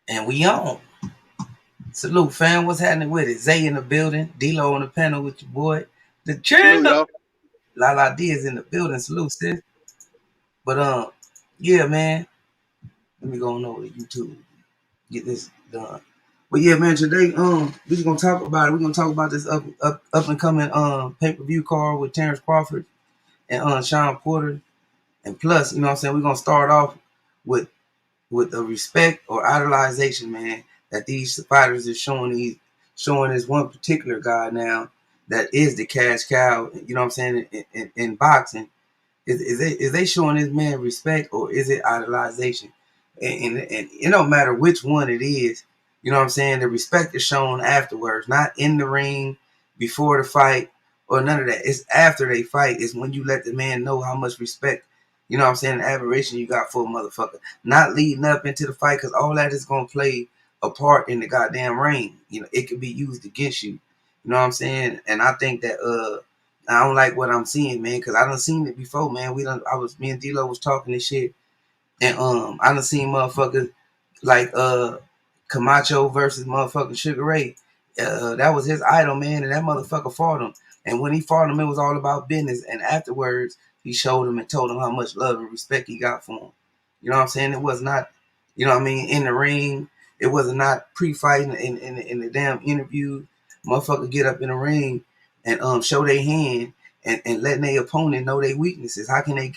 And we on. Salute, fam. What's happening with it? Zay in the building. D-Lo on the panel with your boy. The Salute, channel. y'all. La La D is in the building. Salute, sis. But yeah, man. Let me go on over to YouTube. Get this done. But yeah, man, today we're just gonna talk about it. We're gonna talk about this up and coming pay-per-view card with Terence Crawford and Shawn Porter. And plus, you know what I'm saying, we're gonna start off with the respect or idolization, man, that these fighters are showing this one particular guy now that is the cash cow, you know what I'm saying, in boxing. Is they showing this man respect or is it idolization? And it don't matter which one it is, you know what I'm saying? The respect is shown afterwards, not in the ring, before the fight, or none of that. It's after they fight, is when you let the man know how much respect, you know what I'm saying, admiration you got for a motherfucker. Not leading up into the fight, because all that is going to play a part in the goddamn ring. You know, it could be used against you. You know what I'm saying? And I think that I don't like what I'm seeing, man, because I done seen it before, man. Me and D-Lo was talking this shit, and I done seen motherfuckers like Camacho versus motherfucking Sugar Ray. That was his idol, man, and that motherfucker fought him. And when he fought him, it was all about business. And afterwards, he showed him and told him how much love and respect he got for him. You know what I'm saying? It was not, you know what I mean, in the ring. It was not pre-fighting in the damn interview. Motherfucker get up in the ring and show their hand and letting their opponent know their weaknesses. How can they,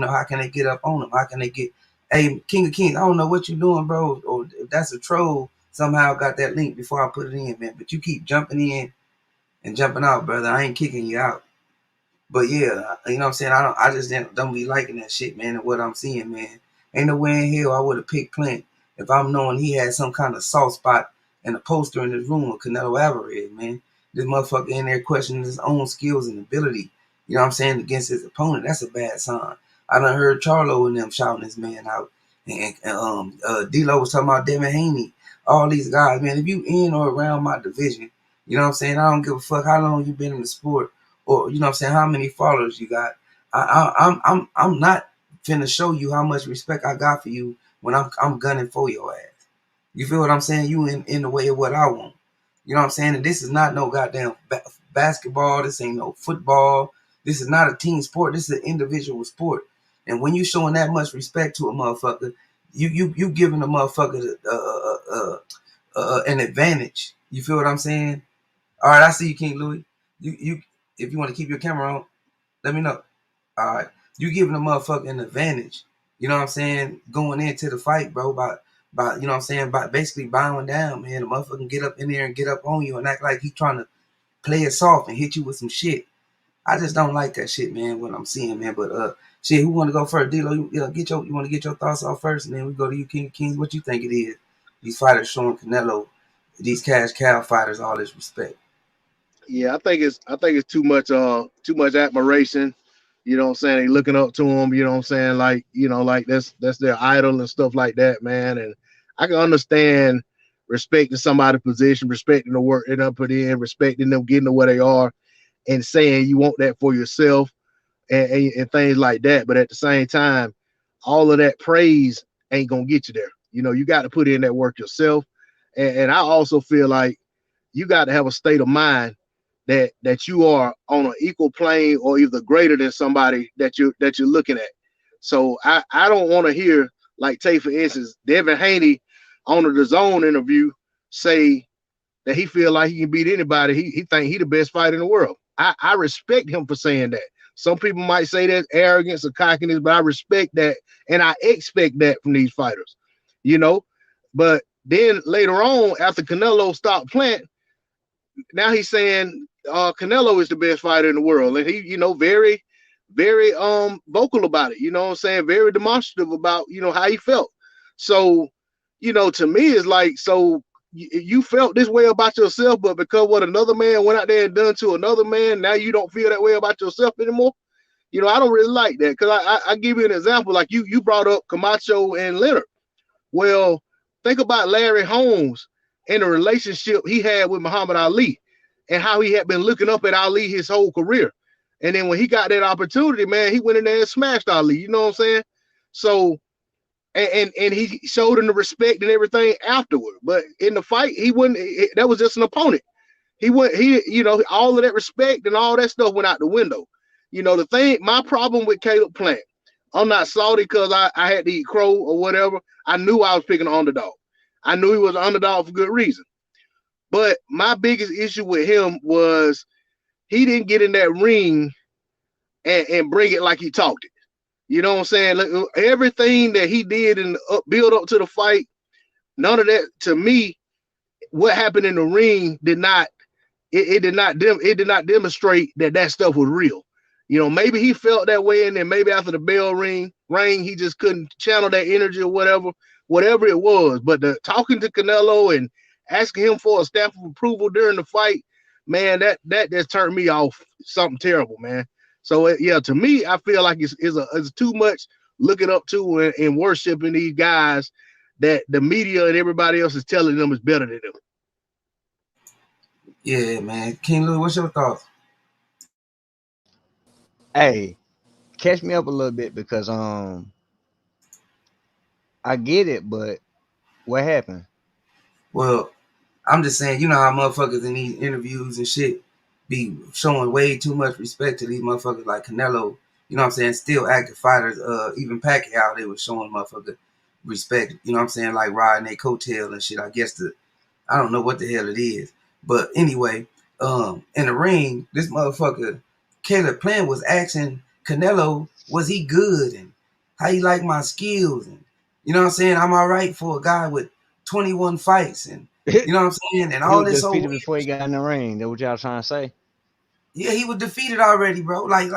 how can they get up on them? How can they get, hey, King of Kings, I don't know what you're doing, bro. Or if that's a troll, somehow got that link before I put it in, man. But you keep jumping in and jumping out, brother. I ain't kicking you out. But yeah, you know what I'm saying? I just don't be liking that shit, man, and what I'm seeing, man. Ain't no way in hell I would have picked Clint if I'm knowing he had some kind of soft spot and a poster in his room with Canelo Alvarez, man. This motherfucker in there questioning his own skills and ability, you know what I'm saying, against his opponent. That's a bad sign. I done heard Charlo and them shouting this man out. And D-Lo was talking about Devin Haney. All these guys, man, if you in or around my division, you know what I'm saying, I don't give a fuck how long you been in the sport, or you know what I'm saying, how many followers you got. I'm not finna show you how much respect I got for you when I'm gunning for your ass. You feel what I'm saying? You in the way of what I want. You know what I'm saying? And this is not no goddamn basketball. This ain't no football. This is not a team sport. This is an individual sport. And when you showing that much respect to a motherfucker, you giving a motherfucker an advantage. You feel what I'm saying? All right, I see you, King Louis. You if you want to keep your camera on, let me know. All right, you giving a motherfucker an advantage. You know what I'm saying? Going into the fight, bro, by you know what I'm saying, by basically bowing down, man. The motherfucker can get up in there and get up on you and act like he trying to play it soft and hit you with some shit. I just don't like that shit, man. What I'm seeing, man. But shit, who want to go first? D-Lo, you want to get your thoughts off first, and then we go to you, King of Kings. What you think it is? These fighters showing Canelo, these cash cow fighters, all this respect. Yeah, I think it's too much admiration. You know what I'm saying? They looking up to him, you know what I'm saying? Like, like that's their idol and stuff like that, man. And I can understand respecting somebody's position, respecting the work they done put in, respecting them getting to where they are, and saying you want that for yourself and things like that. But at the same time, all of that praise ain't gonna get you there. You got to put in that work yourself. And I also feel like you got to have a state of mind that you are on an equal plane or either greater than somebody that you're looking at. So I don't want to hear, like, take for instance, Devin Haney on the DAZN interview say that he feel like he can beat anybody. He think he the best fighter in the world. I respect him for saying that. Some people might say that's arrogance or cockiness, but I respect that and I expect that from these fighters, you know. But then later on, after Canelo stopped playing, now he's saying Canelo is the best fighter in the world, and he, very, very vocal about it. You know what I'm saying? Very demonstrative about how he felt. So, to me, it's like, so you felt this way about yourself, but because what another man went out there and done to another man, now you don't feel that way about yourself anymore. I don't really like that, because I give you an example. Like you brought up Camacho and Leonard. Well, think about Larry Holmes and the relationship he had with Muhammad Ali and how he had been looking up at Ali his whole career. And then when he got that opportunity, man, he went in there and smashed Ali. You know what I'm saying? So and he showed him the respect and everything afterward. But in the fight, he wouldn't. That was just an opponent. He went. All of that respect and all that stuff went out the window. The thing. My problem with Caleb Plant, I'm not salty because I had to eat crow or whatever. I knew I was picking an underdog. I knew he was an underdog for good reason. But my biggest issue with him was he didn't get in that ring and bring it like he talked it. You know what I'm saying? Look, everything that he did in the build up to the fight, none of that to me. What happened in the ring did not demonstrate that stuff was real. Maybe he felt that way, and then maybe after the bell rang, he just couldn't channel that energy or whatever it was. But the talking to Canelo and asking him for a stamp of approval during the fight, man, that just turned me off something terrible, man. So yeah, to me, I feel like it's too much looking up to and worshiping these guys that the media and everybody else is telling them is better than them. Yeah, man. King Louis, what's your thoughts? Hey, catch me up a little bit because I get it, but what happened? Well, I'm just saying, you know how motherfuckers in these interviews and shit be showing way too much respect to these motherfuckers like Canelo. You know what I'm saying? Still active fighters. Even Pacquiao, they was showing motherfucker respect. You know what I'm saying? Like riding their coattail and shit. I guess I don't know what the hell it is. But anyway, in the ring, this motherfucker, Caleb Plant, was asking Canelo, was he good? And how you like my skills? And you know what I'm saying? I'm all right for a guy with 21 fights. And you know what I'm saying? And He all was this old defeated before he got in the ring. That's what y'all trying to say? yeah, he was defeated already, bro. Like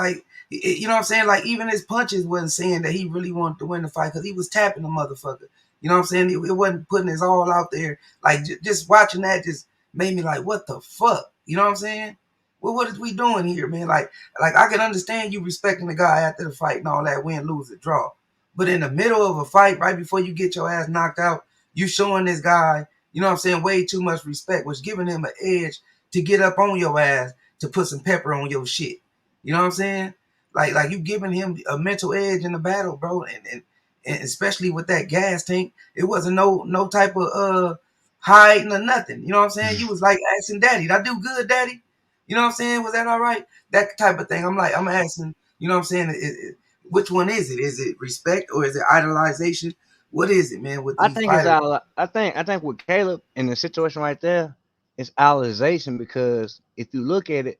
you know what I'm saying? Like even his punches wasn't saying that he really wanted to win the fight because he was tapping the motherfucker. You know what I'm saying? It wasn't putting his all out there. Like just watching that just made me like, what the fuck? You know what I'm saying? Well, what is we doing here, man? Like I can understand you respecting the guy after the fight and all that, win, lose, or draw. But in the middle of a fight, right before you get your ass knocked out, you showing this guy, you know what I'm saying, way too much respect, which giving him an edge to get up on your ass to put some pepper on your shit. You know what I'm saying? Like you giving him a mental edge in the battle, bro. And especially with that gas tank, it wasn't no type of hiding or nothing. You know what I'm saying? You was like asking daddy, did I do good, daddy? You know what I'm saying? Was that all right? That type of thing. I'm asking, you know what I'm saying? Which one is it? Is it respect or is it idolization? What is it, man, with I these think it's fighters? all. I think with Caleb in the situation right there, it's idolization because if you look at it,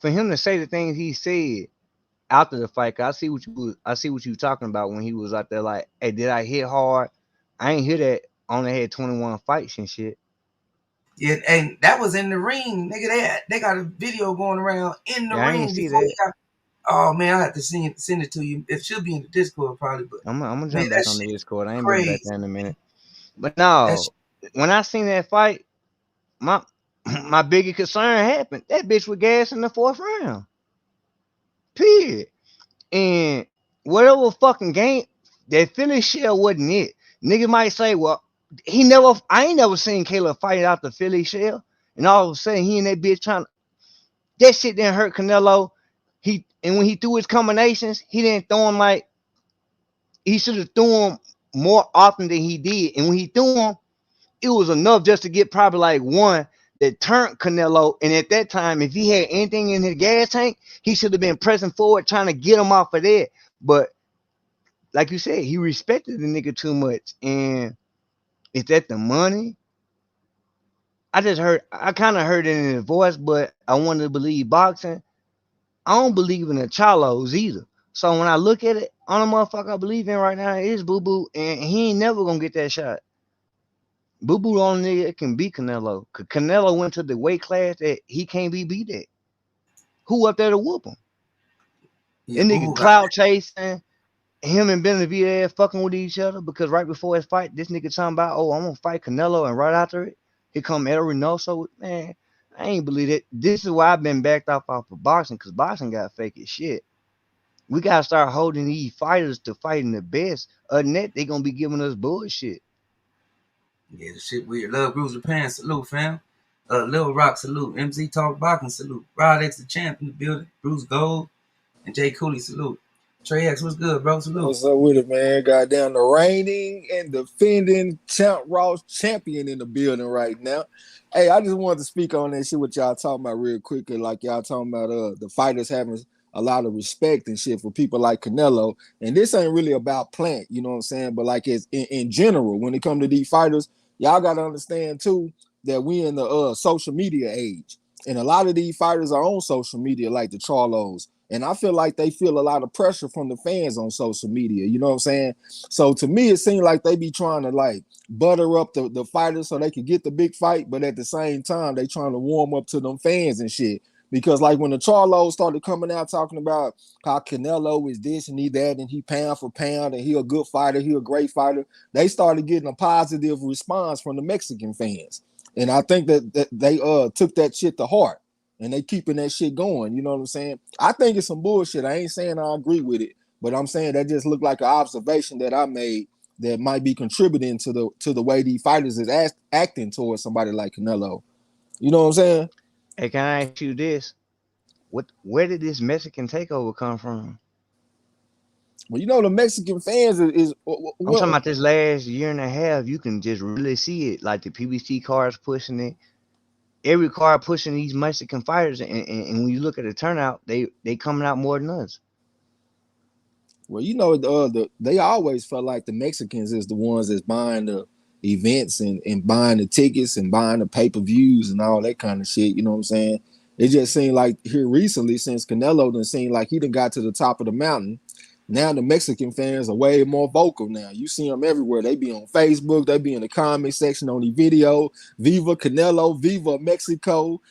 for him to say the things he said after the fight, I see what you talking about when he was out there like, hey, did I hit hard? I ain't hear that. Only had 21 fights and shit. Yeah, and that was in the ring, nigga. They got a video going around in the Yeah, I ain't ring see before he that. got. Oh man, I have to send it to you. It should be in the Discord probably, but I'm gonna man, jump that back on the shit is Discord. I ain't been back crazy. there in a minute. But That shit, no, when I seen that fight, my my biggest concern happened. That bitch was gas in the fourth round. Period. And whatever fucking game, that Philly shell wasn't it. Nigga might say, well, I ain't never seen Caleb fight out the Philly shell. And all of a sudden, he and that bitch that shit didn't hurt Canelo. And when he threw his combinations, he didn't throw them like, he should have threw them more often than he did. And when he threw them, it was enough just to get probably like one that turned Canelo. And at that time, if he had anything in his gas tank, he should have been pressing forward trying to get him off of that. But like you said, he respected the nigga too much. And is that the money? I kind of heard it in his voice, but I wanted to believe boxing. I don't believe in the Chalos either. So when I look at it, only motherfucker I believe in right now is Boo Boo, and he ain't never gonna get that shot. Boo Boo the only nigga that can beat Canelo. Cause Canelo went to the weight class that he can't be beat at. Who up there to whoop him? yeah, That boo nigga boo got cloud chasing, him and Benavidez fucking with each other because right before his fight, this nigga talking about, oh, I'm gonna fight Canelo, and right after it, here come El Reynoso. Man, I ain't believe it. This is why I've been backed off of boxing because boxing got fake as shit. We gotta start holding these fighters to fighting the best. Other than that, they gonna be giving us bullshit. yeah, the shit weird. Love Bruiser Pan, salute, fam. Lil Rock, salute. MZ Talk Boxing, salute. Rod X the champ in the building. Bruce Gold and Jay Cooley, salute. Trey X, what's good, bro? Salute. What's up with it, man? Goddamn, the reigning and defending champ Raw champion in the building right now. Hey, I just wanted to speak on that shit what y'all talking about real quick. Like y'all talking about the fighters having a lot of respect and shit for people like Canelo. And this ain't really about Plant, you know what I'm saying? But like it's in general, when it comes to these fighters, y'all gotta understand too that we in the social media age. And a lot of these fighters are on social media, like the Charlos. And I feel like they feel a lot of pressure from the fans on social media. You know what I'm saying? So to me, it seems like they be trying to like butter up the fighters so they could get the big fight, but at the same time, they trying to warm up to them fans and shit. Because like when the Charlos started coming out talking about how Canelo is this and he that, and he pound for pound, and he a good fighter, he a great fighter, they started getting a positive response from the Mexican fans. And I think that they took that shit to heart. And they keeping that shit going, you know what I'm saying? I think it's some bullshit. I ain't saying I agree with it, but I'm saying that just looked like an observation that I made that might be contributing to the way these fighters is acting towards somebody like Canelo. You know what I'm saying? Hey, can I ask you this? Where did this Mexican takeover come from? Well, you know the Mexican fans is I'm talking well, about this last year and a half. You can just really see it, like the PBC cars pushing it. Every car pushing these Mexican fighters, and when you look at the turnout, they coming out more than us. well, you know, they always felt like the Mexicans is the ones that's buying the events and buying the tickets and buying the pay-per-views and all that kind of shit. You know what I'm saying? It just seemed like here recently, since Canelo done seemed like he done got to the top of the mountain. Now the Mexican fans are way more vocal now. You see them everywhere. They be on Facebook. They be in the comment section on the video. Viva Canelo, Viva Mexico.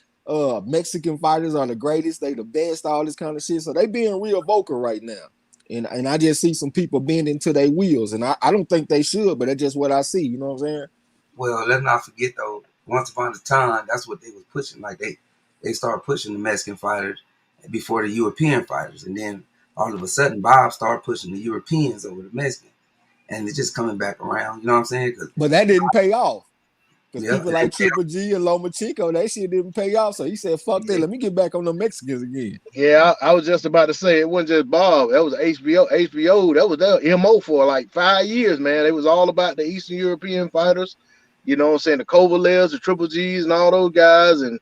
Mexican fighters are the greatest. They the best, all this kind of shit. So they being real vocal right now. And I just see some people bending to their wheels. And I don't think they should, but that's just what I see. You know what I'm saying? Well, let's not forget though. Once upon a time, that's what they was pushing. Like they started pushing the Mexican fighters before the European fighters, and then all of a sudden, Bob started pushing the Europeans over the Mexicans, and it's just coming back around. You know what I'm saying? But that didn't pay off. Because Yeah, people like Triple G and Lomachenko, that shit didn't pay off. So he said, fuck that. yeah, Let me get back on the Mexicans again. Yeah, I was just about to say it wasn't just Bob. That was HBO. HBO. That was their MO for like 5 years, man. It was all about the Eastern European fighters. You know what I'm saying? The Kovalevs, the Triple Gs, and all those guys. And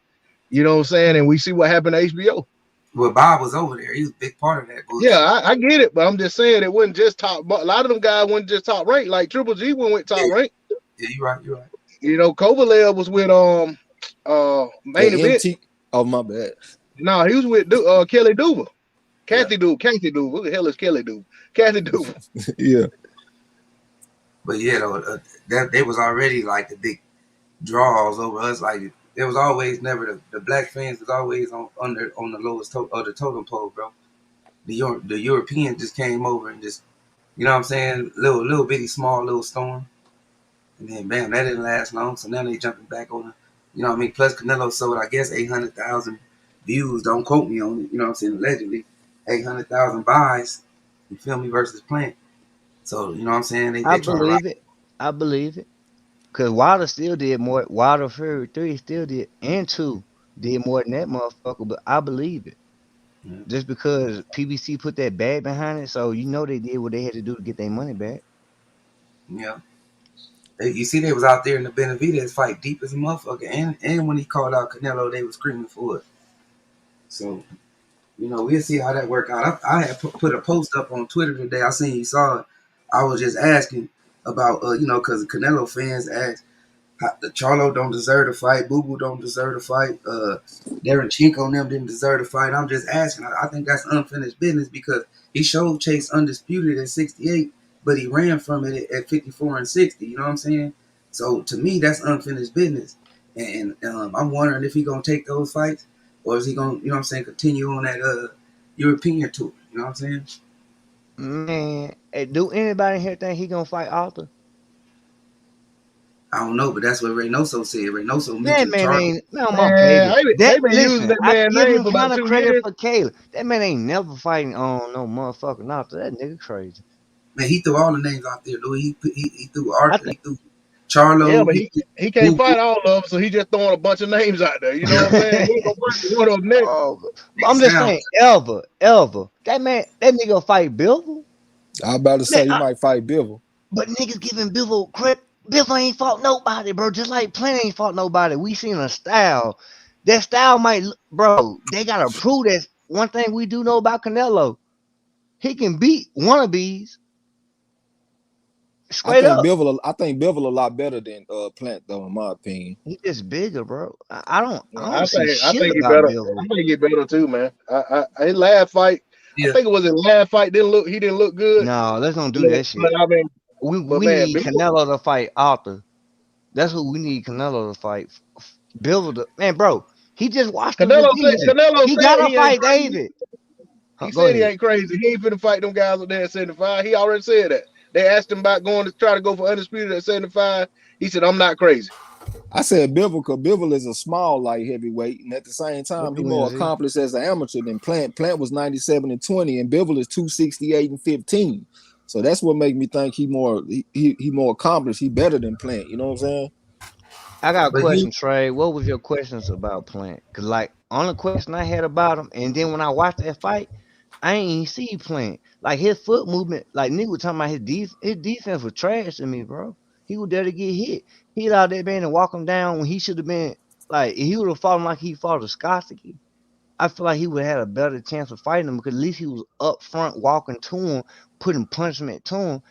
you know what I'm saying? And we see what happened to HBO. well, Bob was over there. He was a big part of that Yeah, bullshit. I get it, but I'm just saying it wasn't just top. A lot of them guys wasn't just top rank. Like Triple G went top Yeah, rank. yeah, you're right. You're right. You know, Kovalev was with main The event. MT. Oh, my bad. No, he was with Kelly Duva. Yeah, Kathy Duva. Who the hell is Kelly Duva? Kathy Duva. Yeah. but yeah, though, that they was already like the big draws over us. Like there was always never the black fans was always on the lowest of the totem pole, bro. The Europeans just came over and just, you know what I'm saying, little bitty small little storm, and then bam, that didn't last long. So now they jumping back on the, you know what I mean. Plus Canelo sold, I guess, 800,000 views. Don't quote me on it. You know what I'm saying? Allegedly, 800,000 buys. You feel me? Versus Plant. So you know what I'm saying? I They trying to rock. believe it. I believe it. Cause Wilder still did more. Wilder Fury 3 still did, and 2 did more than that motherfucker. But I believe it. Yeah. Just because PBC put that bag behind it, so you know they did what they had to do to get their money back. Yeah. You see, they was out there in the Benavidez fight deep as a motherfucker, and when he called out Canelo, they was screaming for it. So you know, we'll see how that work out. I had put a post up on Twitter today. I seen you saw it. I was just asking about, you know, because the Canelo fans asked, the Charlo don't deserve to fight, Boo Boo don't deserve to fight, Darren Chinko and them didn't deserve to fight. I'm just asking. I think that's unfinished business because he showed Chase undisputed at 68, but he ran from it at 54 and 60. You know what I'm saying? So to me, that's unfinished business. And I'm wondering if he gonna take those fights, or is he gonna, you know what I'm saying, continue on that European tour? You know what I'm saying? Man, do anybody here think he gonna fight Arthur? I don't know, but that's what Reynoso said. Reynoso That mentioned man Charlo. ain't no my Man, baby. they That been using listen, that I man give name him for about kind of 2 credit years. for Caleb. That man ain't never fighting on no motherfucking Arthur. That nigga crazy. Man, he threw all the names out there, dude. He threw I Arthur, he think. threw Yeah, Charlo, but he he threw he can't Boo Boo. fight all of them, so he just throwing a bunch of names out there. You know what I'm saying? He ain't gonna fight one of them next. Oh, but I'm just Sound saying, ever. That nigga fight Bivol. I about to Man, say he might fight Bivol. but niggas giving Bivol credit. Bivol ain't fought nobody, bro. Just like Plant ain't fought nobody. We seen a style. That style might, bro. They gotta prove that. One thing we do know about Canelo, he can beat wannabes I straight think up. Bivol. I think Bivol a lot better than Plant though, in my opinion. He just bigger, bro. I don't Yeah, I don't see I shit think he about better. Bivol. I think he better too, man. His last fight, I Yeah, think it was his last fight. He didn't look good. No, let's don't do But, that shit. I mean, but We man, need Canelo to fight Arthur. That's who we need Canelo to fight. Bivol, man, bro. He just watched the decision. Canelo He said gotta he ain't fight crazy. David. Huh, He go said he ahead. ain't crazy. He ain't finna fight them guys up there at 75. He already said that. They asked him about going to try to go for undisputed at 75. He said, "I'm not crazy." I said Bivol because Bivol is a small light heavyweight, and at the same What time, he you more win, Z? accomplished as an amateur than Plant. Plant was 97-20, and Bivol is 268-15. So that's what makes me think he more accomplished. He better than Plant. You know what I'm saying? I got a but he question, Trey. What was your questions about Plant? Cause like only question I had about him, and then when I watched that fight, I ain't even see Plant. Like his foot movement, like nigga was talking about his defense was trash to me, bro. He was there to get hit. He allowed that man to walk him down when he should have been like he would have fought him like he fought a Skorsky. I feel like he would have had a better chance of fighting him because at least he was up front walking to him, putting punishment to him,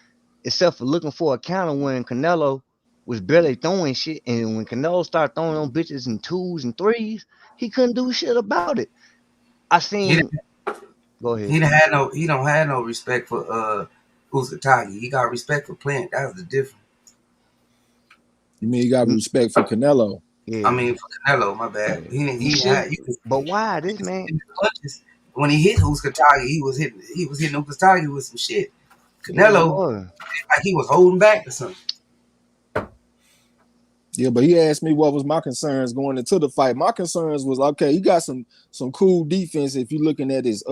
except for looking for a counter when Canelo was barely throwing shit. And when Canelo started throwing them bitches in twos and threes, he couldn't do shit about it. I he seen. Go ahead. he don't have no respect for Uzatagi. He got respect for Plant. That's the difference. You mean you got Mm, respect for Canelo? I yeah, mean, for Canelo, my bad. yeah. He He should. had you could But why you this could see man? in the punches when he hit Uzatagi, he was hitting Uzatagi with some shit. Yeah, he Canelo, was. like he was holding back or something. Yeah, but he asked me what was my concerns going into the fight. My concerns was okay, he got some cool defense if you're looking at his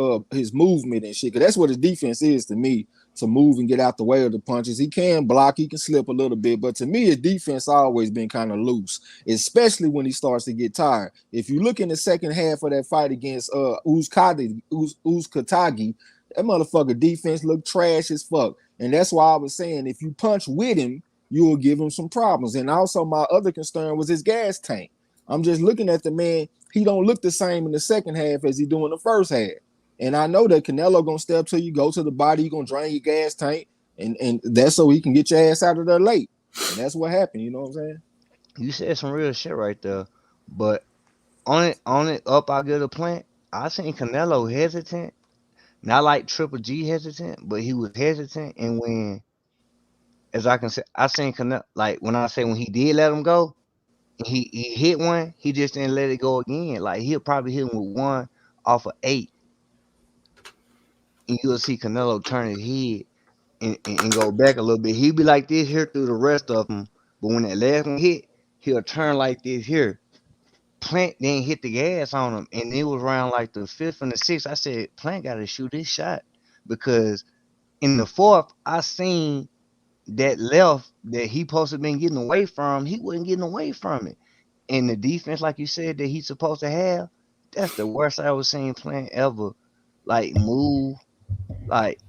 movement and shit. Cause that's what his defense is to me, to move and get out the way of the punches. He can block, he can slip a little bit, but to me, his defense always been kind of loose, especially when he starts to get tired. If you look in the second half of that fight against Uzkatagi, that motherfucker defense looked trash as fuck. And that's why I was saying if you punch with him, you will give him some problems. And also my other concern was his gas tank. I'm just looking at the man. He don't look the same in the second half as he do in the first half. And I know that Canelo gonna step to you, go to the body, he gonna drain your gas tank, and that's so he can get your ass out of there late. And that's what happened. You know what I'm saying? You said some real shit right there. But on it up, I get a Plant. I seen Canelo hesitant. Not like Triple G hesitant, but he was hesitant. And when, as I can say, I seen Canelo, like when I say when he did let him go, he hit one, he just didn't let it go again. Like he'll probably hit him with one off of eight, and you'll see Canelo turn his head and go back a little bit. He'll be like this here through the rest of them, but when that last one hit, he'll turn like this here. Plant didn't hit the gas on him, and it was around like the fifth and the sixth. I said Plant got to shoot this shot because in the fourth, I seen that left that he supposed to been getting away from, he wasn't getting away from it. And the defense, like you said, that he's supposed to have, that's the worst I was seeing Plant ever. Like move, like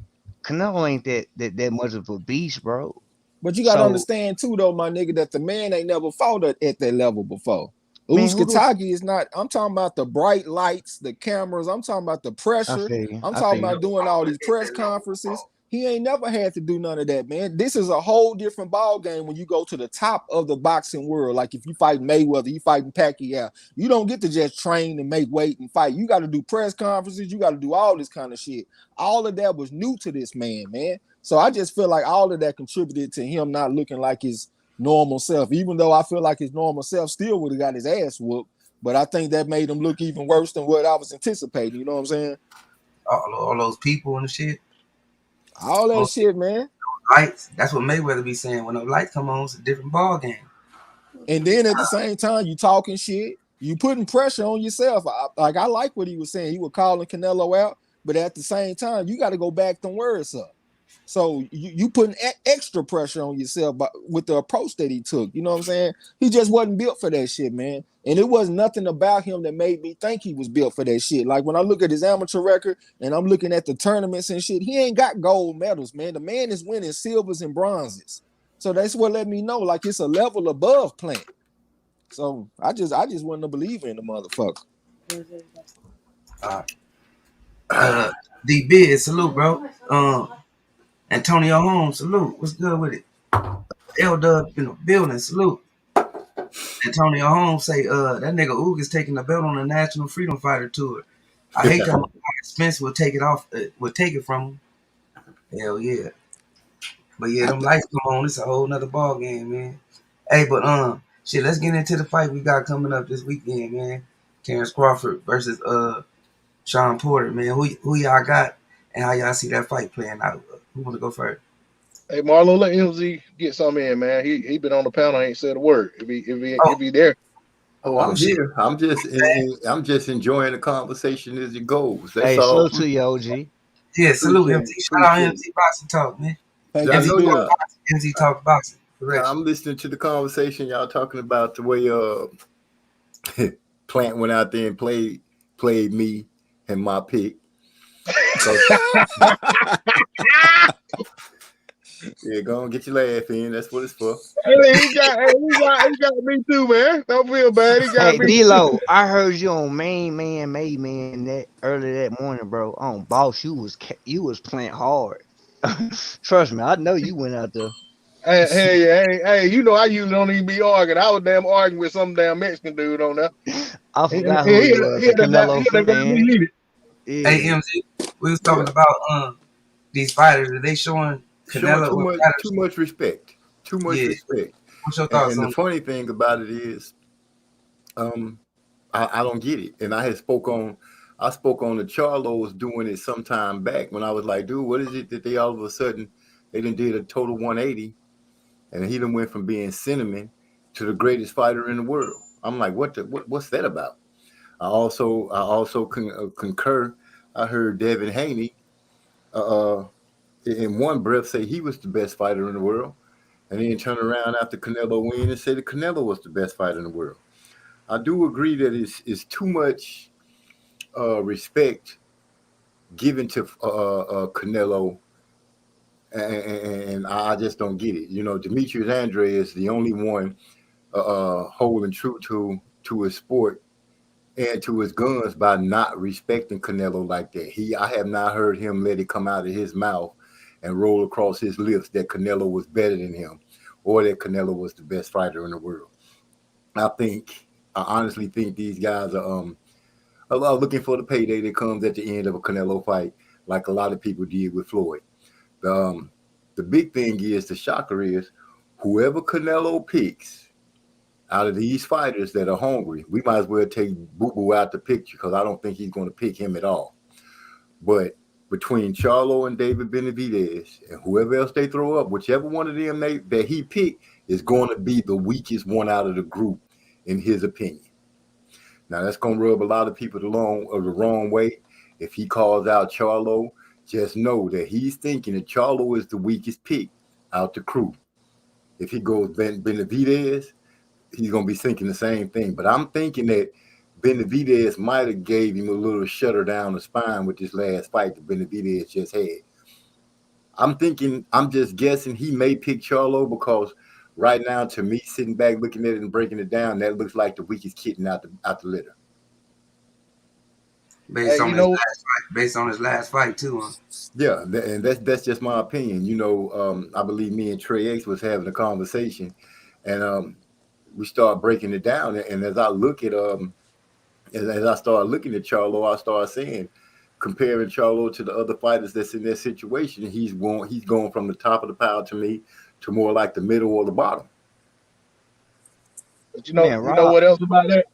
Canelo ain't that much of a beast, bro. But you gotta So understand too, though, my nigga, that the man ain't never fought at that level before. man, who the Uzkatagi is not. I'm talking about the bright lights, the cameras. I'm talking about the I pressure. feel you, I'm I talking feel you. about doing all these press conferences. He ain't never had to do none of that, man. This is a whole different ball game when you go to the top of the boxing world. Like if you fight Mayweather, you fighting Pacquiao, you don't get to just train and make weight and fight. You got to do press conferences. You got to do all this kind of shit. All of that was new to this man, man. So I just feel like all of that contributed to him not looking like his normal self, even though I feel like his normal self still would have got his ass whooped. But I think that made him look even worse than what I was anticipating. You know what I'm saying? All those people and the shit. All that All shit, man. lights. That's what Mayweather be saying. When the lights come on, it's a different ball game. And then at the same time, you talking shit, you putting pressure on yourself. I like what he was saying. He was calling Canelo out, but at the same time, you got to go back them words up. So you putting extra pressure on yourself with the approach that he took. You know what I'm saying? He just wasn't built for that shit, man. And it was nothing about him that made me think he was built for that shit. Like when I look at his amateur record and I'm looking at the tournaments and shit, he ain't got gold medals, man. The man is winning silvers and bronzes. So that's what let me know, like it's a level above Plant. So I just wasn't a believer in the motherfucker. D Big, salute, bro. Antonio Holmes, salute. What's good with it? L Dub in the building, salute. Antonio Holmes say, that nigga Oog is taking the belt on the National Freedom Fighter Tour. I hate that Spence will take it from him. Hell yeah. But yeah, them lights come on, it's a whole nother ball game, man. Hey, but shit, let's get into the fight we got coming up this weekend, man. Terence Crawford versus Shawn Porter, man. Who y'all got and how y'all see that fight playing out? Who wanna go first? Hey, Marlo, let MZ get some in, man. He been on the panel, ain't said a word. If he there. Oh, I'm here. I'm just enjoying the conversation as it goes. That's Hey, all. salute to you, OG. Yeah, salute MZ. Shout out MZ Boxing Talk, man. Hey, I know y'all. MZ Talk Boxing. Correct. I'm listening to the conversation y'all talking about the way Plant went out there and played me and my pick. So, yeah, go and get your laugh in. That's what it's for. Hey, he got me too, man. Don't feel bad. He got Hey, me. D-Lo, I heard you on Main Man that early that morning, bro. On Boss, you was playing hard. Trust me, I know you went out there. Hey, you know I usually don't even be arguing. I was damn arguing with some damn Mexican dude on there. I forgot who he was. The Canelo fan. Yeah. Hey, MZ, we was talking about these fighters. Are they showing Canelo too much respect? Too much respect. What's your thoughts and on the funny thing about it is, I don't get it. And I spoke on the Charlos doing it some time back when I was like, dude, what is it that they all of a sudden they done did a total 180, and he done went from being cinnamon to the greatest fighter in the world. I'm like, what's that about? I also concur. I heard Devin Haney in one breath say he was the best fighter in the world, and then turn around after Canelo win and say that Canelo was the best fighter in the world. I do agree that it's too much respect given to Canelo, and I just don't get it. You know, Demetrius Andrade is the only one holding true to his sport and to his guns by not respecting Canelo like that. I have not heard him let it come out of his mouth and roll across his lips that Canelo was better than him or that Canelo was the best fighter in the world. I honestly think these guys are looking for the payday that comes at the end of a Canelo fight, like a lot of people did with Floyd. The big thing is, the shocker is, whoever Canelo picks out of these fighters that are hungry, we might as well take Boo Boo out the picture because I don't think he's going to pick him at all. But between Charlo and David Benavidez and whoever else they throw up, whichever one of them that he picked is going to be the weakest one out of the group, in his opinion. Now, that's going to rub a lot of people the wrong way. If he calls out Charlo, just know that he's thinking that Charlo is the weakest pick out the crew. If he goes Benavidez, he's going to be thinking the same thing. But I'm thinking that Benavidez might have gave him a little shutter down the spine with this last fight that Benavidez just had. I'm just guessing he may pick Charlo because right now, to me, sitting back looking at it and breaking it down, that looks like the weakest kitten out the litter. Based on his last fight too, huh? Yeah, and that's just my opinion. You know, I believe me and Trey X was having a conversation, and we start breaking it down. And as I look at as I start looking at Charlo, I start saying, comparing Charlo to the other fighters that's in that situation, he's going from the top of the pile to me to more like the middle or the bottom. But you know what else about that?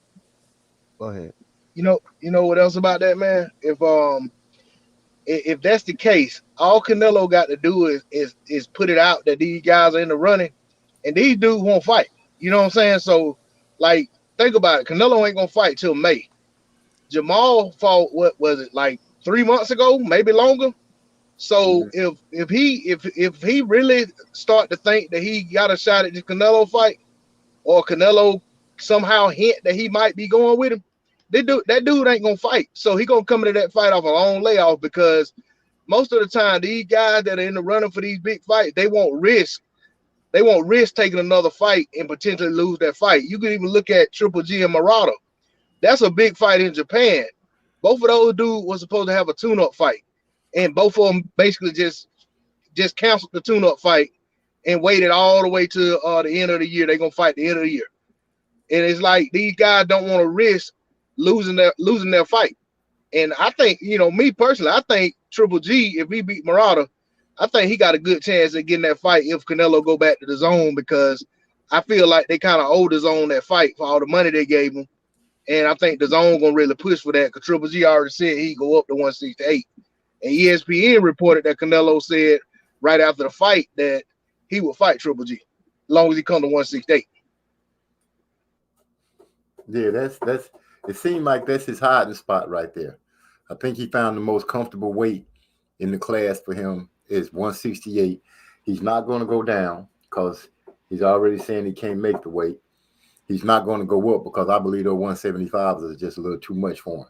Go ahead. You know what else about that, man? If that's the case, all Canelo got to do is put it out that these guys are in the running, and these dudes won't fight. You know what I'm saying? So, like, think about it. Canelo ain't gonna fight till May. Jamal fought, what was it, like 3 months ago, maybe longer. So if he really start to think that he got a shot at the Canelo fight, or Canelo somehow hint that he might be going with him, that dude ain't gonna fight. So he gonna come into that fight off a long layoff, because most of the time these guys that are in the running for these big fights, they won't risk taking another fight and potentially lose that fight. You can even look at Triple G and Murata. That's a big fight in Japan. Both of those dudes was supposed to have a tune-up fight, and both of them basically just canceled the tune-up fight and waited all the way to the end of the year. They're gonna fight the end of the year, and it's like these guys don't want to risk losing their fight. And I think, me personally, I think Triple G, if he beat Murata, I think he got a good chance of getting that fight if Canelo go back to the zone, because I feel like they kind of owe the zone that fight for all the money they gave him. And I think the zone gonna really push for that, because Triple G already said he'd go up to 168. And ESPN reported that Canelo said right after the fight that he would fight Triple G as long as he come to 168. Yeah, that's it seemed like that's his hiding spot right there. I think he found the most comfortable weight in the class for him is 168. He's not going to go down because he's already saying he can't make the weight. He's not going to go up because I believe those 175s is just a little too much for him.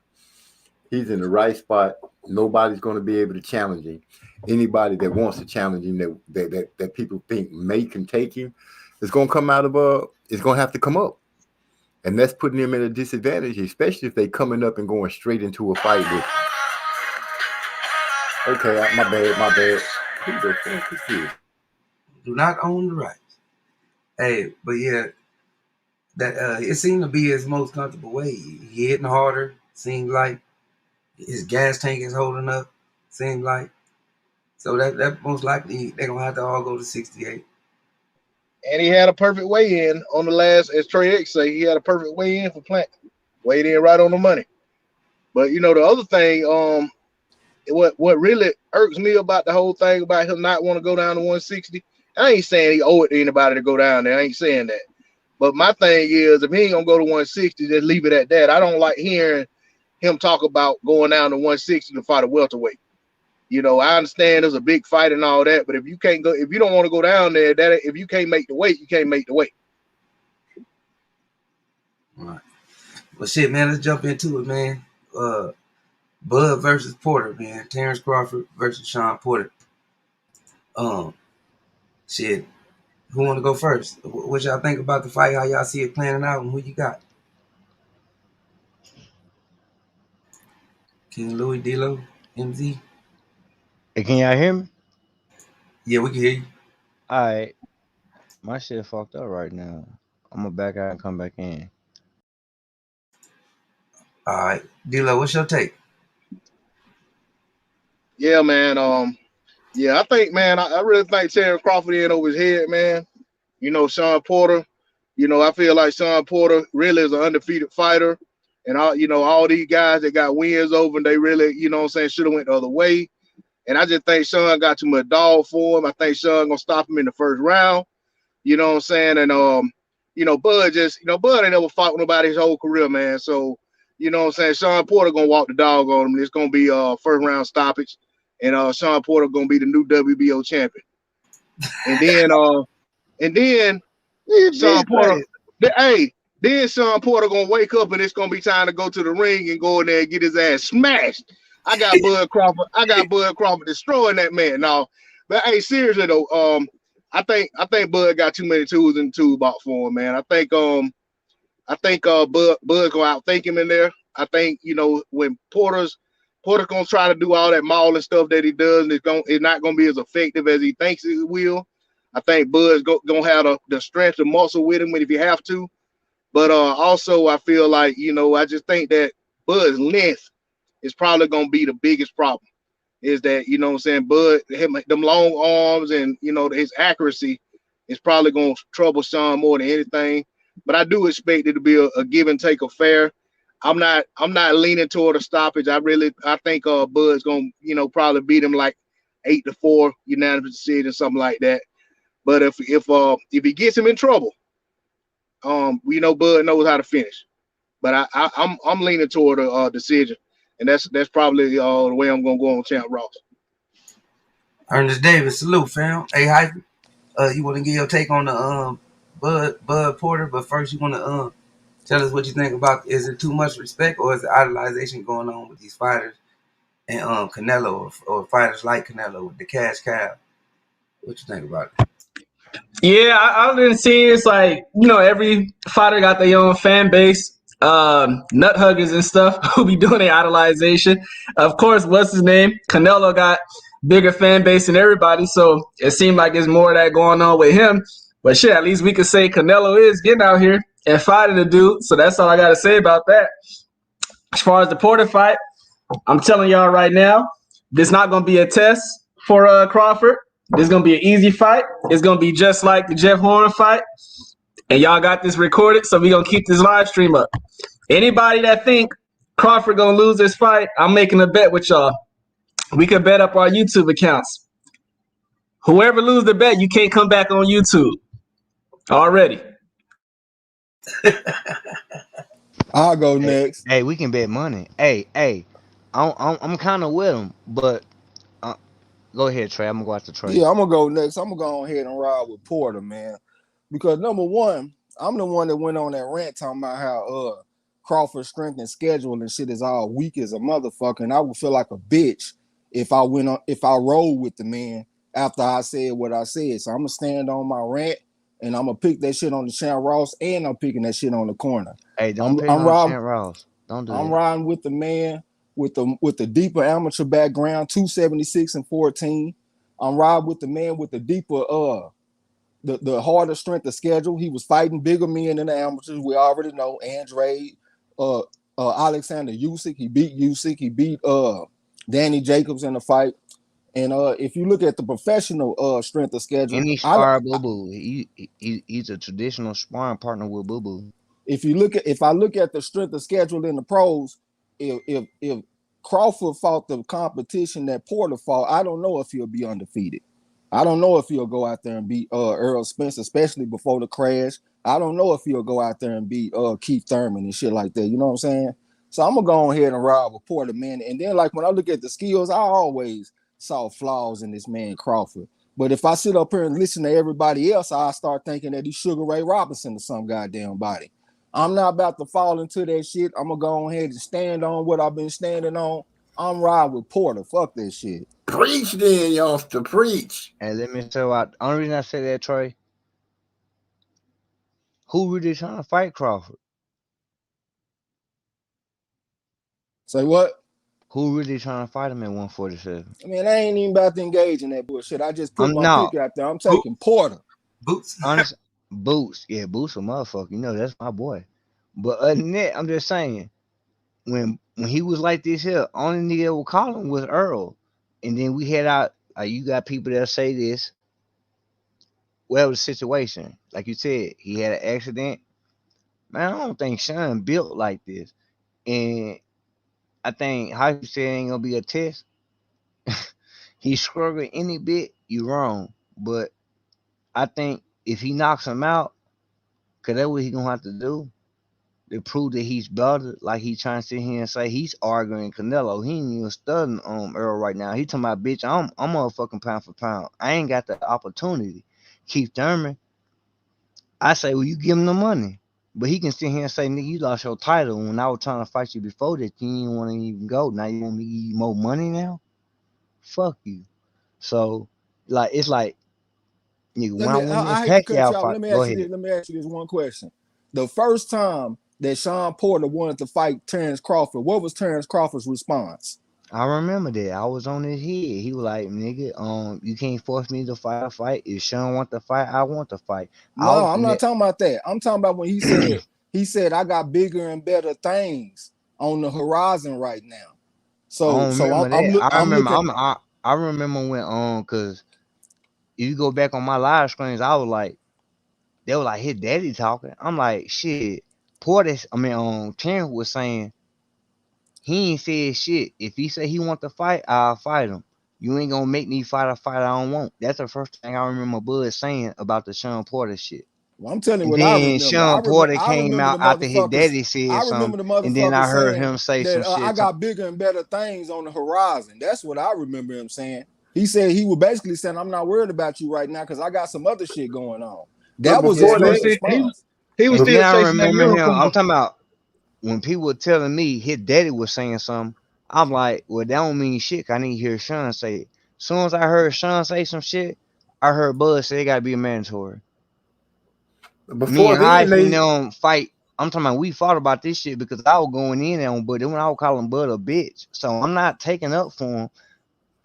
He's in the right spot. Nobody's going to be able to challenge him. Anybody that wants to challenge him that people think can take him is going to come out of is going to have to come up. And that's putting him at a disadvantage, especially if they coming up and going straight into a fight with him. Okay, my bad. Who the fuck is this? Do not own the rights. Hey, but yeah, that it seemed to be his most comfortable way. He hitting harder. Seemed like his gas tank is holding up. Seemed like. So that most likely they're gonna have to all go to 68. And he had a perfect weigh-in on the last, as Trey X say, he had a perfect weigh-in for Plant. Weighed in right on the money. But the other thing, what really irks me about the whole thing about him not want to go down to 160, I ain't saying he owe it to anybody to go down there. I ain't saying that. But my thing is, if he ain't gonna go to 160, just leave it at that. I don't like hearing him talk about going down to 160 to fight a welterweight. I understand there's a big fight and all that, but if you don't want to go down there, if you can't make the weight, you can't make the weight. All right. Well, shit, man, let's jump into it, man. Bud versus Porter, man. Terence Crawford versus Shawn Porter. Shit. Who want to go first? What y'all think about the fight? How y'all see it planning out, and who you got? King Louis, D-Lo, MZ? Hey, can y'all hear me? Yeah, we can hear you. All right. My shit fucked up right now. I'm gonna back out and come back in. All right. D-Lo, what's your take? Yeah, man. I think, man, I really think Terence Crawford in over his head, man. Shawn Porter. I feel like Shawn Porter really is an undefeated fighter, and all these guys that got wins over him, they really, should have went the other way. And I just think Shawn got too much dog for him. I think Shawn gonna stop him in the first round. You know what I'm saying? And Bud Bud ain't never fought with nobody his whole career, man. So, Shawn Porter gonna walk the dog on him. It's gonna be first round stoppage, and Shawn Porter gonna be the new WBO champion. And then Shawn Porter, then Shawn Porter gonna wake up and it's gonna be time to go to the ring and go in there and get his ass smashed. I got Bud Crawford destroying that man. Now, but hey, seriously though, I think Bud got too many tools in the toolbox for him, man. I think Bud gonna outthink him in there. I think when Porter's gonna try to do all that mauling stuff that he does, and it's not gonna be as effective as he thinks it will. I think Bud's gonna have the strength and muscle with him if you have to. But also I feel like I just think that Bud's length is probably gonna be the biggest problem. Is that Bud, them long arms and his accuracy is probably gonna trouble Shawn more than anything. But I do expect it to be a give and take affair. I'm not leaning toward a stoppage. I think Bud's gonna probably beat him like 8-4 unanimous decision, something like that. But if he gets him in trouble, Bud knows how to finish. But I'm leaning toward a decision, and that's probably the way I'm gonna go on Champ Ross. Ernest Davis, salute, fam. Hey, hype. You want to give your take on the Bud Porter, but first you want to tell us what you think about. Is it too much respect, or is the idolization going on with these fighters and Canelo, or fighters like Canelo with the cash cow? What you think about it? Yeah, I've been seeing it's like, every fighter got their own fan base. Nut huggers and stuff who be doing their idolization. Of course, what's his name? Canelo got bigger fan base than everybody, so it seemed like there's more of that going on with him. But shit, at least we could say Canelo is getting out here and fighting the dude. So that's all I got to say about that. As far as the Porter fight, I'm telling y'all right now, this not gonna be a test for Crawford. This is gonna be an easy fight. It's gonna be just like the Jeff Horner fight. And y'all got this recorded, so we gonna keep this live stream up. Anybody that think Crawford gonna lose this fight, I'm making a bet with y'all. We could bet up our YouTube accounts. Whoever lose the bet, you can't come back on YouTube. Already. I'll go Hey, next. hey, we can bet money. Hey, I'm kind of with him, but uh, go ahead, Trey. I'm gonna go after Trey. Yeah, I'm gonna go next. I'm gonna go ahead and ride with Porter, man. Because number one, I'm the one that went on that rant talking about how Crawford's strength and schedule and shit is all weak as a motherfucker, and I would feel like a bitch if I rolled with the man after I said what I said. So I'm gonna stand on my rant, and I'm gonna pick that shit on the Shawn Ross, and I'm picking that shit on the corner. Hey, don't I'm pick I'm on riding Trent Ross. Don't do I'm that. riding with the man with the deeper amateur background, 276 and 14. I'm riding with the man with the deeper the harder strength of schedule. He was fighting bigger men than the amateurs. We already know Andre, Alexander Usyk. He beat Usyk. He beat Danny Jacobs in the fight. And if you look at the professional strength of schedule, And he sparred Boo Boo. He's a traditional sparring partner with Boo Boo. if I look at the strength of schedule in the pros, if Crawford fought the competition that Porter fought, I don't know if he'll be undefeated. I don't know if he'll go out there and beat Earl Spence, especially before the crash. I don't know if he'll go out there and beat Keith Thurman and shit like that. You know what I'm saying? So I'm gonna go ahead and ride with Porter, man. And then, like, when I look at the skills, I always saw flaws in this man Crawford. But if I sit up here and listen to everybody else, I start thinking that he's Sugar Ray Robinson or some goddamn body. I'm not about to fall into that shit. I'm gonna go ahead and stand on what I've been standing on. I'm riding with Porter. Fuck that shit. Preach then, youngster, preach. And let me tell you, only reason I say that, Trey, who really trying to fight Crawford? Say what? Who really trying to fight him at 147? I mean, I ain't even about to engage in that bullshit. I just put I'm my not. pick out there. I'm taking Porter. Boots. Honest, Boots. Yeah, Boots a motherfucker. You know, that's my boy. But other than that, I'm just saying, when he was like this here, only nigga that would call him was Earl. And then we head out, you got people that say this. Well, the situation, like you said, he had an accident. Man, I don't think Shawn built like this. And I think how you said ain't gonna be a test. He's struggling any bit, you wrong. But I think if he knocks him out, cause that's what he gonna have to do to prove that he's better. Like he trying to sit here and say he's arguing Canelo. He ain't even studying Earl right now. He talking about, bitch, I'm motherfucking pound for pound. I ain't got the opportunity. Keith Thurman, I say, well, you give him the money. But he can sit here and say, nigga, you lost your title. When I was trying to fight you before that, you didn't want to even go. Now you want me to give you more money now? Fuck you. So, like, it's like, nigga, when I win this I hate to cut Pacquiao you off. fight, go ahead. Let me ask you this one question. The first time that Shawn Porter wanted to fight Terence Crawford, what was Terence Crawford's response? I remember that. I was on his head. He was like, nigga, you can't force me to fight a fight. If Sean want to fight, I want to fight. No, I'm not talking about that. I'm talking about when he said I got bigger and better things on the horizon right now. I So don't remember I'm that. I'm looking. I remember when cause if you go back on my live screens, I was like, they were like his daddy talking. I'm like, shit. Terrence was saying he ain't said shit. If he say he want to fight, I'll fight him. You ain't gonna make me fight a fight I don't want. That's the first thing I remember Bud saying about the Shawn Porter shit. Well, I'm telling you And what I then remember. Shawn Porter I came remember out the after his motherfuckers. daddy said I remember something, the and then motherfuckers I heard saying him say some that I shit. got bigger and better things on the horizon. That's what I remember him saying. He said he was basically saying, I'm not worried about you right now because I got some other shit going on. But That was his before first that, response. he was And still then I chasing that remember him. unicorn. I'm talking about when people were telling me his daddy was saying something. I'm like, well, that don't mean shit. I need to hear Sean say it. As soon as I heard Sean say some shit, I heard Bud say it gotta be mandatory. Me Before and then, Ice and they them fight. I'm talking about we fought about this shit because I was going in on Bud. Then when I was calling Bud a bitch, so I'm not taking up for him.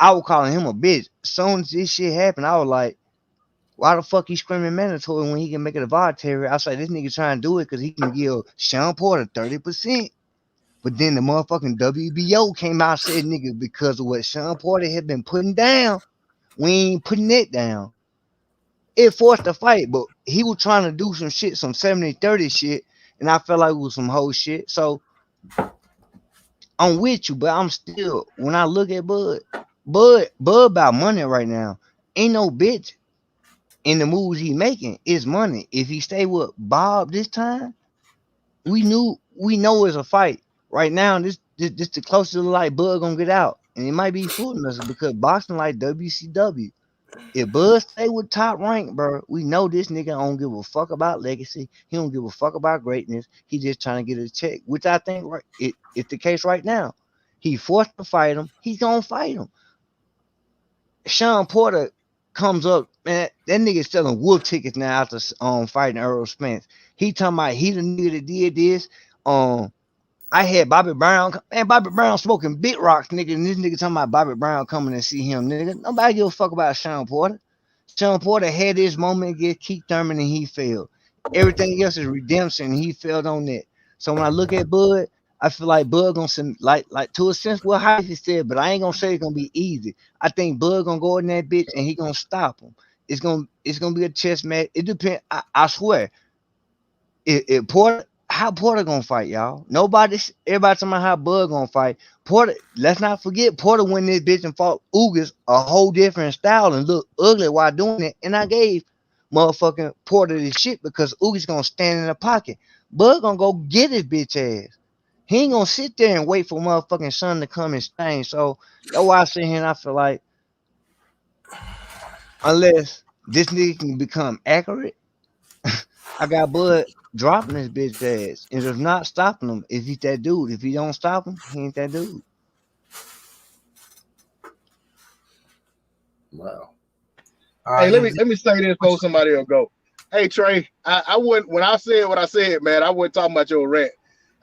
I was calling him a bitch. As soon as this shit happened, I was like, why the fuck he screaming mandatory when he can make it a voluntary? I said, this nigga trying to do it because he can give Shawn Porter 30%. But then the motherfucking WBO came out and said, nigga, because of what Shawn Porter had been putting down, we ain't putting it down. It forced a fight, but he was trying to do some shit, some 70-30 shit, and I felt like it was some whole shit. So I'm with you, but I'm still, when I look at Bud about money right now. Ain't no bitch in the moves he making. It's money. If he stay with Bob this time, we know it's a fight. Right now, this the closest like Bud gonna get out. And it might be fooling us because boxing like WCW. If Bud stay with Top Rank, bro, we know this nigga don't give a fuck about legacy. He don't give a fuck about greatness. He just trying to get a check, which I think it's the case right now. He forced to fight him. He's gonna fight him. Shawn Porter comes up, man. That nigga selling wolf tickets now after fighting Earl Spence. He talking about he the nigga that did this. I had Bobby Brown, man. Bobby Brown smoking big rocks, nigga. And this nigga talking about Bobby Brown coming to see him, nigga. Nobody give a fuck about Shawn Porter. Shawn Porter had his moment against Keith Thurman and he failed. Everything else is redemption. And he failed on that. So when I look at Bud, I feel like Bud gonna send like to a sense what Hyphy said, but I ain't gonna say it's gonna be easy. I think Bud gonna go in that bitch and he gonna stop him. It's gonna be a chess match. It depends. I swear. If Porter, how Porter gonna fight, y'all? Everybody talking about how Bud gonna fight. Porter, let's not forget Porter went this bitch and fought Ugas a whole different style and looked ugly while doing it. And I gave motherfucking Porter this shit because Ugas gonna stand in the pocket. Bud gonna go get his bitch ass. He ain't gonna sit there and wait for motherfucking son to come and stain. So that's why I sit here and I feel like unless this nigga can become accurate, I got Bud dropping his bitch ass. And if not stopping him, if he's that dude. If he don't stop him, he ain't that dude. wow. Hey, let me say this before somebody will go. Hey Trey, I wouldn't when I said what I said, man, I wasn't talking about your rant.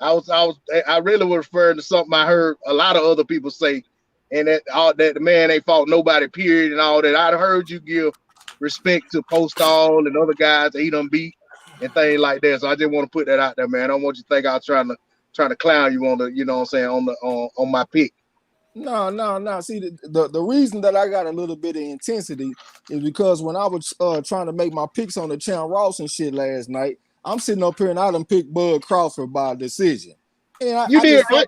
I really was referring to something I heard a lot of other people say, and that the man ain't fought nobody, period, and all that. I heard you give respect to Postall and other guys that he done beat and things like that. So I just want to put that out there, man. I don't want you to think I was trying to clown you on the, you know what I'm saying, on my pick. No. See, the reason that I got a little bit of intensity is because when I was trying to make my picks on the Champ Ross and shit last night, I'm sitting up here and I done picked Bud Crawford by decision. And You did right.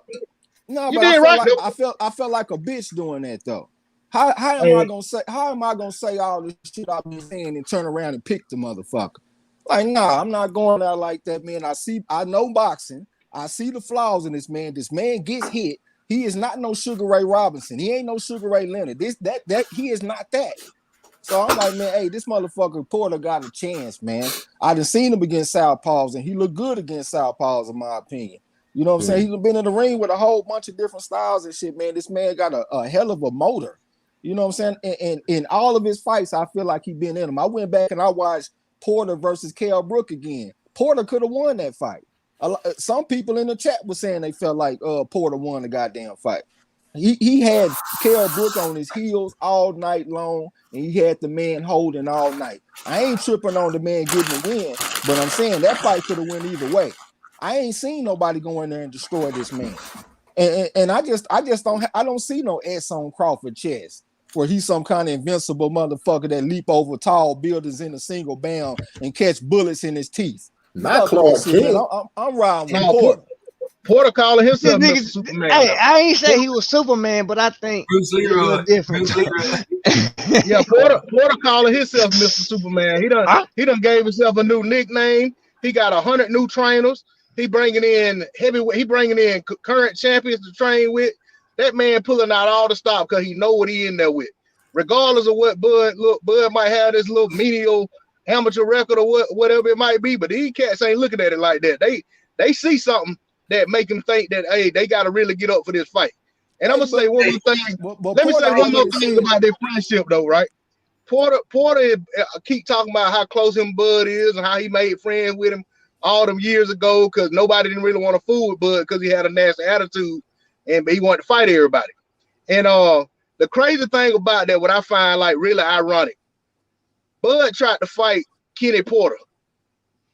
You did right. I felt like a bitch doing that though. How am I gonna say all this shit I've been saying and turn around and pick the motherfucker? Like, nah, I'm not going out like that, man. I know boxing. I see the flaws in this man. This man gets hit. He is not no Sugar Ray Robinson. He ain't no Sugar Ray Leonard. He is not that. So I'm like, man, hey, this motherfucker Porter got a chance, man. I done seen him against Southpaws, and he looked good against Southpaws, in my opinion. You know what I'm saying? He's been in the ring with a whole bunch of different styles and shit, man. This man got a hell of a motor. You know what I'm saying? And in all of his fights, I feel like he been in them. I went back and I watched Porter versus Kell Brook again. Porter could have won that fight. Some people in the chat were saying they felt like Porter won the goddamn fight. He had Kell Brook on his heels all night long, and he had the man holding all night. I ain't tripping on the man getting the win, but I'm saying that fight could have went either way. I ain't seen nobody go in there and destroy this man. And I don't see no S on Crawford chest where he's some kind of invincible motherfucker that leap over tall buildings in a single bound and catch bullets in his teeth. Not Clark King. I'm riding with Porter. Porter calling himself Mr. Superman. Hey, I ain't say he was Superman, but I think Bruce Leroy. different. Yeah, Porter calling himself Mr. Superman. He done gave himself a new nickname. He got 100 new trainers. He bringing in heavyweight. He bringing in current champions to train with. That man pulling out all the stops because he know what he in there with. regardless of what Bud might have this little menial amateur record or whatever it might be, but these cats ain't looking at it like that. They see something that make them think that, hey, they got to really get up for this fight. And I'm gonna say one more thing. Let me say one more thing about their friendship, though, right? Porter keep talking about how close him Bud is and how he made friends with him all them years ago because nobody didn't really want to fool with Bud because he had a nasty attitude and he wanted to fight everybody. And the crazy thing about that, what I find like really ironic, Bud tried to fight Kenny Porter,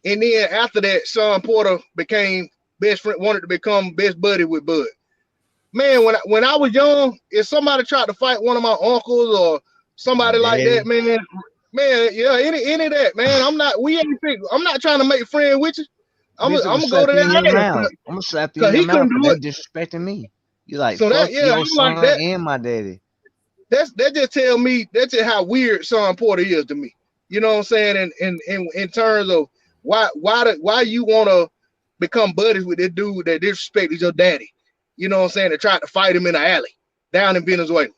and then after that, Shawn Porter became best friend, wanted to become best buddy with Bud. Man, when I was young, if somebody tried to fight one of my uncles or somebody like that, man, yeah, any of that, man, I'm not trying to make friends with you. I'm gonna go to that ass. I'm gonna slap you in the mouth for that disrespecting me. You like, so fuck your son like and my daddy. That just tell me that's just how weird Shawn Porter is to me. You know what I'm saying? And in terms of why you want to become buddies with this dude that disrespected your daddy. You know what I'm saying? They tried to fight him in the alley down in Venezuela.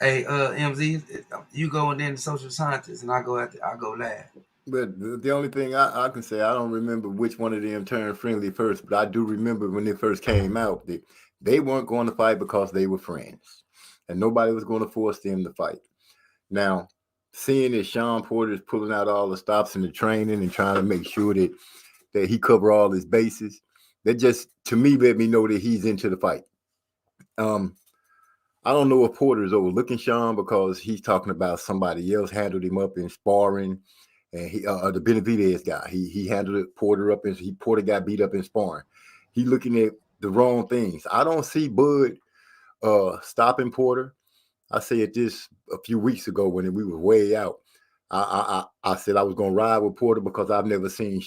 Hey, MZ, you go and then the social scientist, and I go last. But the only thing I can say, I don't remember which one of them turned friendly first, but I do remember when they first came out, they weren't going to fight because they were friends, and nobody was going to force them to fight. Now, seeing that Shawn Porter is pulling out all the stops in the training and trying to make sure that he cover all his bases, that just, to me, let me know that he's into the fight. I don't know if Porter is overlooking Shawn because he's talking about somebody else handled him up in sparring, and he the Benavidez guy, he handled Porter up, and Porter got beat up in sparring. He looking at the wrong things. I don't see Bud stopping Porter. I said this a few weeks ago when we were way out. I said I was gonna ride with Porter because I've never seen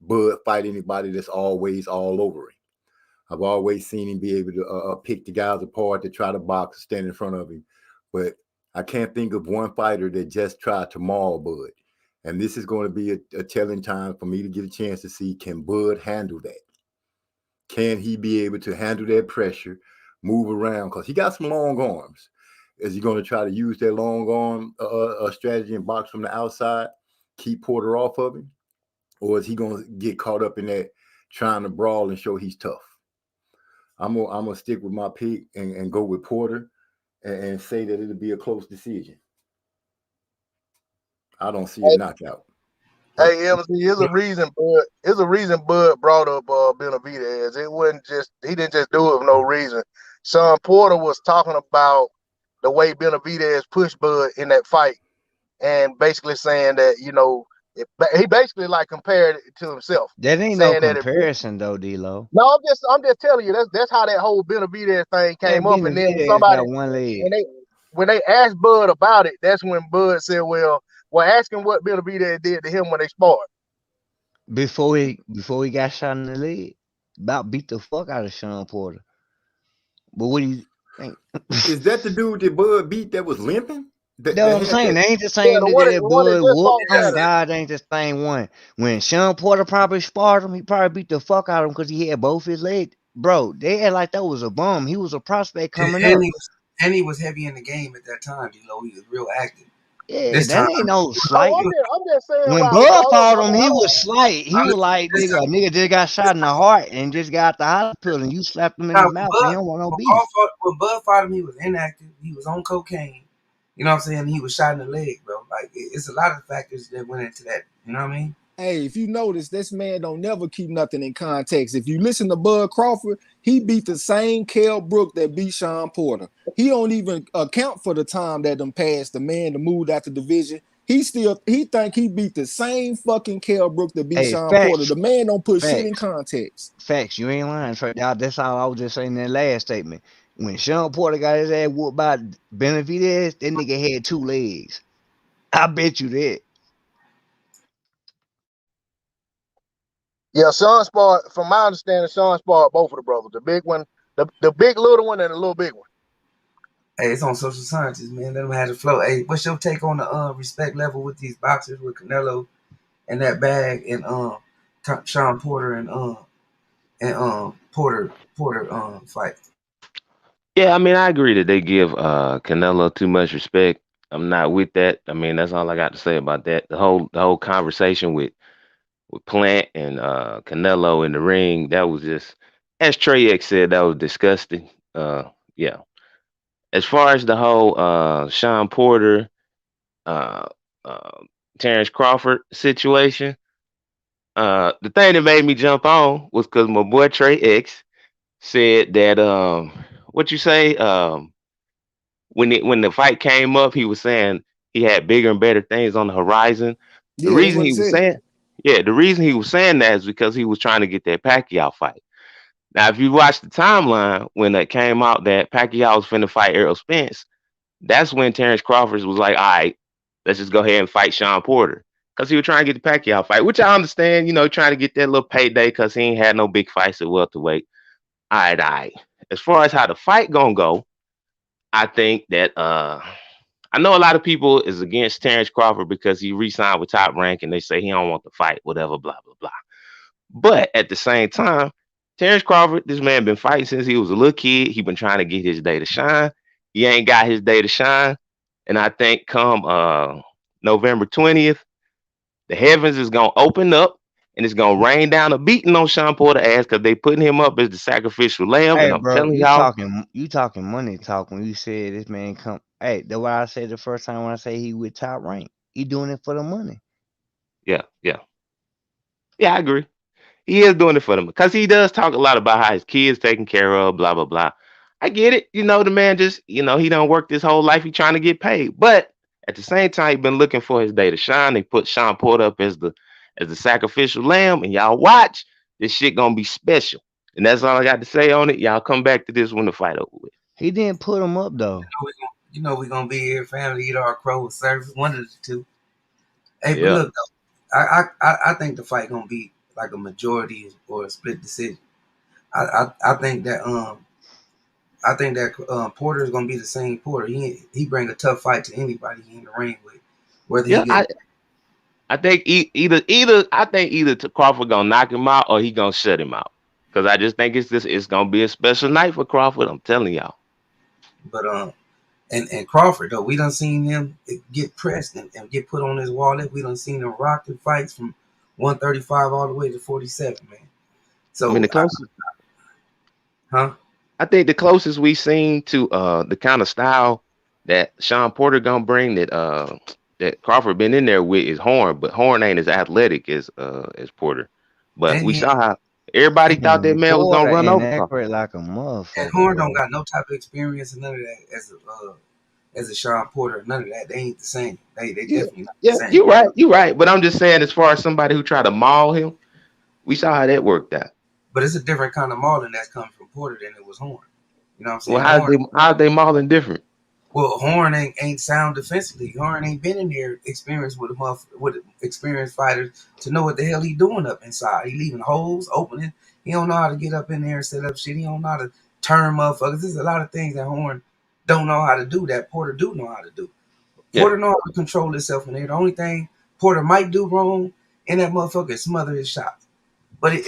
Bud fight anybody that's always all over him. I've always seen him be able to pick the guys apart to try to box, stand in front of him. But I can't think of one fighter that just tried to maul Bud. And this is going to be a telling time for me to get a chance to see, can Bud handle that? Can he be able to handle that pressure, move around? Because he got some long arms. Is he going to try to use that long arm strategy and box from the outside, keep Porter off of him? Or is he going to get caught up in that trying to brawl and show he's tough? I'm gonna stick with my pick and go with Porter and say that it'll be a close decision. I don't see a knockout. Hey, MZ, there's a reason Bud brought up Benavidez. It wasn't just, he didn't just do it for no reason. Shawn Porter was talking about the way Benavidez pushed Bud in that fight, and basically saying that, you know, he basically like compared it to himself. That ain't no comparison though, D-Lo. No, I'm just telling you that's how that whole Benavidez thing came up. And then somebody got one leg. When they asked Bud about it, that's when Bud said, well, ask him what Benavidez did to him when they sparred. Before he got shot in the leg, about beat the fuck out of Shawn Porter. But what do you think? Is that the dude that Bud beat that was limping? That's what I'm saying. They ain't the same that Bud whooped on God. Ain't the same one. When Shawn Porter probably sparred him, he probably beat the fuck out of him because he had both his legs. Bro, they had like that was a bum. He was a prospect coming up. And he was heavy in the game at that time, D-Lo. He was real active. Yeah, that ain't no slight. I'm just saying, when Bud fought him, he was slight. He was like, nigga just got shot in the heart and just got the hospital, and you slapped him in the mouth. He don't want no beef. When Bud fought him, he was inactive. He was on cocaine. You know what I'm saying? He was shot in the leg, bro. Like, it's a lot of factors that went into that. You know what I mean? Hey, if you notice, this man don't never keep nothing in context. If you listen to Bud Crawford, he beat the same Kell Brook that beat Shawn Porter. He don't even account for the time that them passed the man to move out the division. He think he beat the same fucking Kell Brook that beat Shawn Porter. The man don't put shit in context. Facts, you ain't lying. That's how I was just saying in that last statement. When Shawn Porter got his ass whooped by Benavidez, that nigga had 2 legs. I bet you that. Yeah, Shawn sparred, from my understanding, Shawn sparred both of the brothers. The big one, the big little one, and the little big one. Hey, it's on Social Scientists, man. Let them have the flow. Hey, what's your take on the respect level with these boxers, with Canelo and that bag, and Shawn Porter and Porter fight? Yeah, I mean, I agree that they give Canelo too much respect. I'm not with that. I mean, that's all I got to say about that. The whole conversation with Plant and Canelo in the ring, that was just, as Trey X said, that was disgusting. Yeah. As far as the whole Shawn Porter, uh, uh, Terence Crawford situation, the thing that made me jump on was because my boy Trey X said that what you say when the fight came up, he was saying he had bigger and better things on the horizon. The Yeah, that's reason what he he was said. saying, yeah, the reason he was saying that is because he was trying to get that Pacquiao fight. Now, if you watch the timeline when it came out that Pacquiao was finna fight Errol Spence, that's when Terence Crawford was like, all right, let's just go ahead and fight Shawn Porter. Because he was trying to get the Pacquiao fight, which I understand, trying to get that little payday because he ain't had no big fights at welterweight. All right, all right. As far as how the fight gonna go, I think that I know a lot of people is against Terence Crawford because he re-signed with Top Rank and they say he don't want to fight, whatever, blah blah blah. But at the same time, Terence Crawford, this man been fighting since he was a little kid. He been trying to get his day to shine. He ain't got his day to shine, and I think come November 20th, the heavens is gonna open up and it's gonna rain down a beating on Shawn Porter ass because they putting him up as the sacrificial lamb. Hey, And I'm bro, telling you y'all, talking money talk when you said this man come. Hey, that's what I said the first time when I say he with Top Rank. He doing it for the money. yeah, yeah, yeah, I agree. He is doing it for them because he does talk a lot about how his kids taken care of, blah blah blah. I get it. The man just, he don't work his whole life. He trying to get paid, but at the same time, he been looking for his day to shine. They put Shawn Porter up as the sacrificial lamb, and y'all watch this shit gonna be special. And that's all I got to say on it. Y'all come back to this when the fight over with. He didn't put him up though. We gonna be here, family, eat our crow with service. One of the two. Hey, but Yeah, look though, I think the fight gonna be like a majority or a split decision. I think that Porter is gonna be the same Porter. He bring a tough fight to anybody he in the ring with, whether he yeah. get I think either I think either Crawford gonna knock him out or he gonna shut him out. Cause I just think it's gonna be a special night for Crawford. I'm telling y'all. but and Crawford though, we done seen him get pressed and get put on his wallet. We done seen him rock the fights from 135 all the way to 47, man. I mean, So, the closest huh? I think the closest we seen to the kind of style that Shawn Porter gonna bring that Crawford been in there with is Horn, but Horn ain't as athletic as Porter. But And we he saw how everybody thought that Man, man was Porter gonna run over Crawford. inaccurate like a and motherfucker, Horn don't bro. got no type of experience and none of that as a Shawn Porter. None of that. They ain't the same. They Yeah, definitely not the yeah, same. you're right. But I'm just saying, as far as somebody who tried to maul him, we saw how that worked out. But it's a different kind of mauling that's coming from Porter than it was Horn. You know what I'm Well, saying? Horn. how's they mauling different? Well, Horn ain't sound defensively. Horn ain't been in there experienced with experienced fighters to know what the hell he doing up inside. He leaving holes, opening. He don't know how to get up in there and set up shit. He don't know how to turn motherfuckers. There's a lot of things that Horn don't know how to do that Porter do know how to do. Yeah. Porter know how to control himself in there. The only thing Porter might do wrong in that motherfucker is smother his shots. But in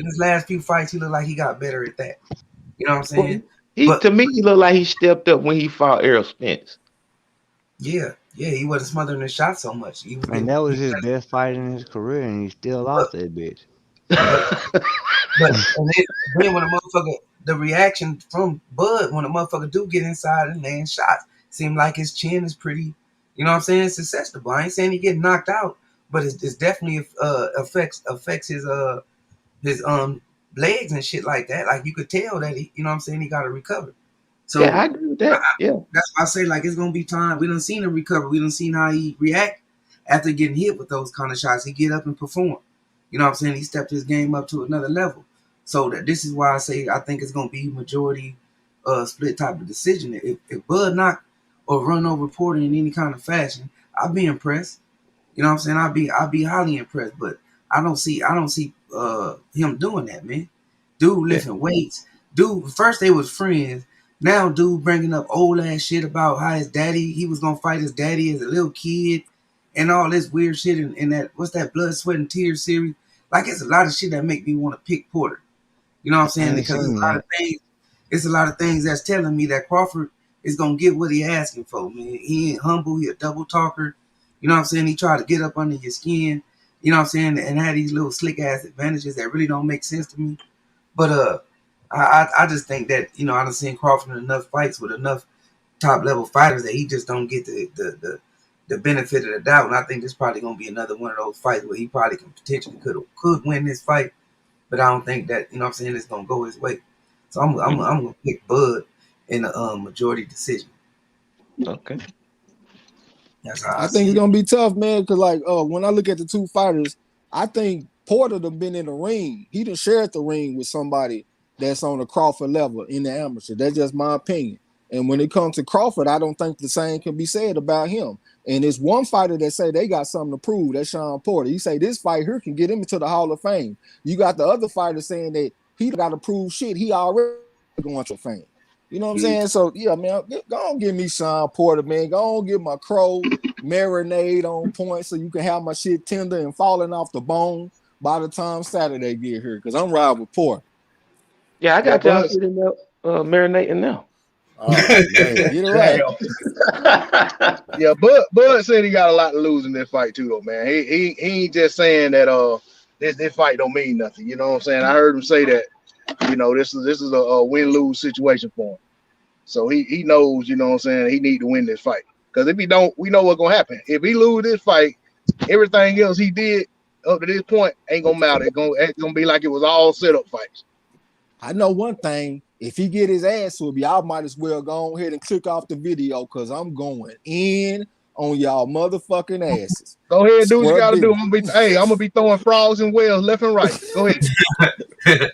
his last few fights, he looked like he got better at that. You know what I'm Well, saying? he But to me he looked like he stepped up when he fought Errol Spence. yeah, he wasn't smothering his shots so much. He was And getting, that was his best fight in his career, and he still but lost that bitch. but and then when a motherfucker, the reaction from Bud when a motherfucker do get inside and land shots, seem like his chin is pretty. You know what I'm saying? It's susceptible. I ain't saying he getting knocked out, but it's definitely affects his legs and shit like that. Like you could tell that he, you know what I'm saying, he got to recover. Yeah, I So agree with that. Yeah. that's why I say like it's gonna be time. We done seen him recover. We done seen how he react after getting hit with those kind of shots. He get up and perform. You know what I'm saying? He stepped his game up to another level. So that this is why I say I think it's gonna be majority split type of decision. If Bud knock or run over Porter in any kind of fashion, I'd be impressed. You know what I'm saying? I'd be highly impressed, but I don't see him doing that, man. Dude Yeah. lifting weights. Dude, first they was friends. Now dude bringing up old ass shit about how his daddy, he was gonna fight his daddy as a little kid and all this weird shit in that what's that Blood, Sweat and Tears series. Like it's a lot of shit that make me want to pick Porter. You know what I'm I saying? ain't Because there's seen a lot of that. things. it's a lot of things that's telling me that Crawford is gonna get what he asking for, man. He ain't humble, he a double talker. You know what I'm saying? He try to get up under your skin, you know what I'm saying, and have these little slick ass advantages that really don't make sense to me. But I just think that, you know, I done seen Crawford in enough fights with enough top level fighters that he just don't get the benefit of the doubt. And I think this probably gonna be another one of those fights where he probably can potentially could win this fight, but I don't think that, you know what I'm saying, it's gonna go his way. So I'm gonna pick Bud in a majority decision. Okay. That's how I I think see it's it. gonna be tough, man. Cause like, when I look at the two fighters, I think Porter done been in the ring. He done shared the ring with somebody that's on the Crawford level in the amateur. That's just my opinion. And when it comes to Crawford, I don't think the same can be said about him. And it's one fighter that say they got something to prove. That's Shawn Porter. He say this fight here can get him into the Hall of Fame. You got the other fighter saying that he got to prove shit. He already going to fame. You know what I'm Yeah. saying? So yeah, man, go on give me Shawn Porter, man. Go on get my crow marinade on point so you can have my shit tender and falling off the bone by the time Saturday get here. Cause I'm riding with Porter. Yeah, I Yeah, got y'all Bud. sitting there marinating now. Oh man. Get it right. Damn. Yeah, Bud said he got a lot to lose in this fight too, though, man. He ain't just saying that this fight don't mean nothing. You know what I'm saying? I heard him say that. You know, this is a win-lose situation for him. So he knows, you know what I'm saying, he need to win this fight. Because if he don't, we know what's gonna happen. If he lose this fight, everything else he did up to this point ain't gonna matter. It's gonna be like it was all set up fights. I know one thing. If he get his ass whooped, y'all might as well go ahead and click off the video because I'm going in on y'all motherfucking asses. Go ahead, do what you Square gotta do. business. I'm gonna be throwing frogs and whales left and right. Go ahead.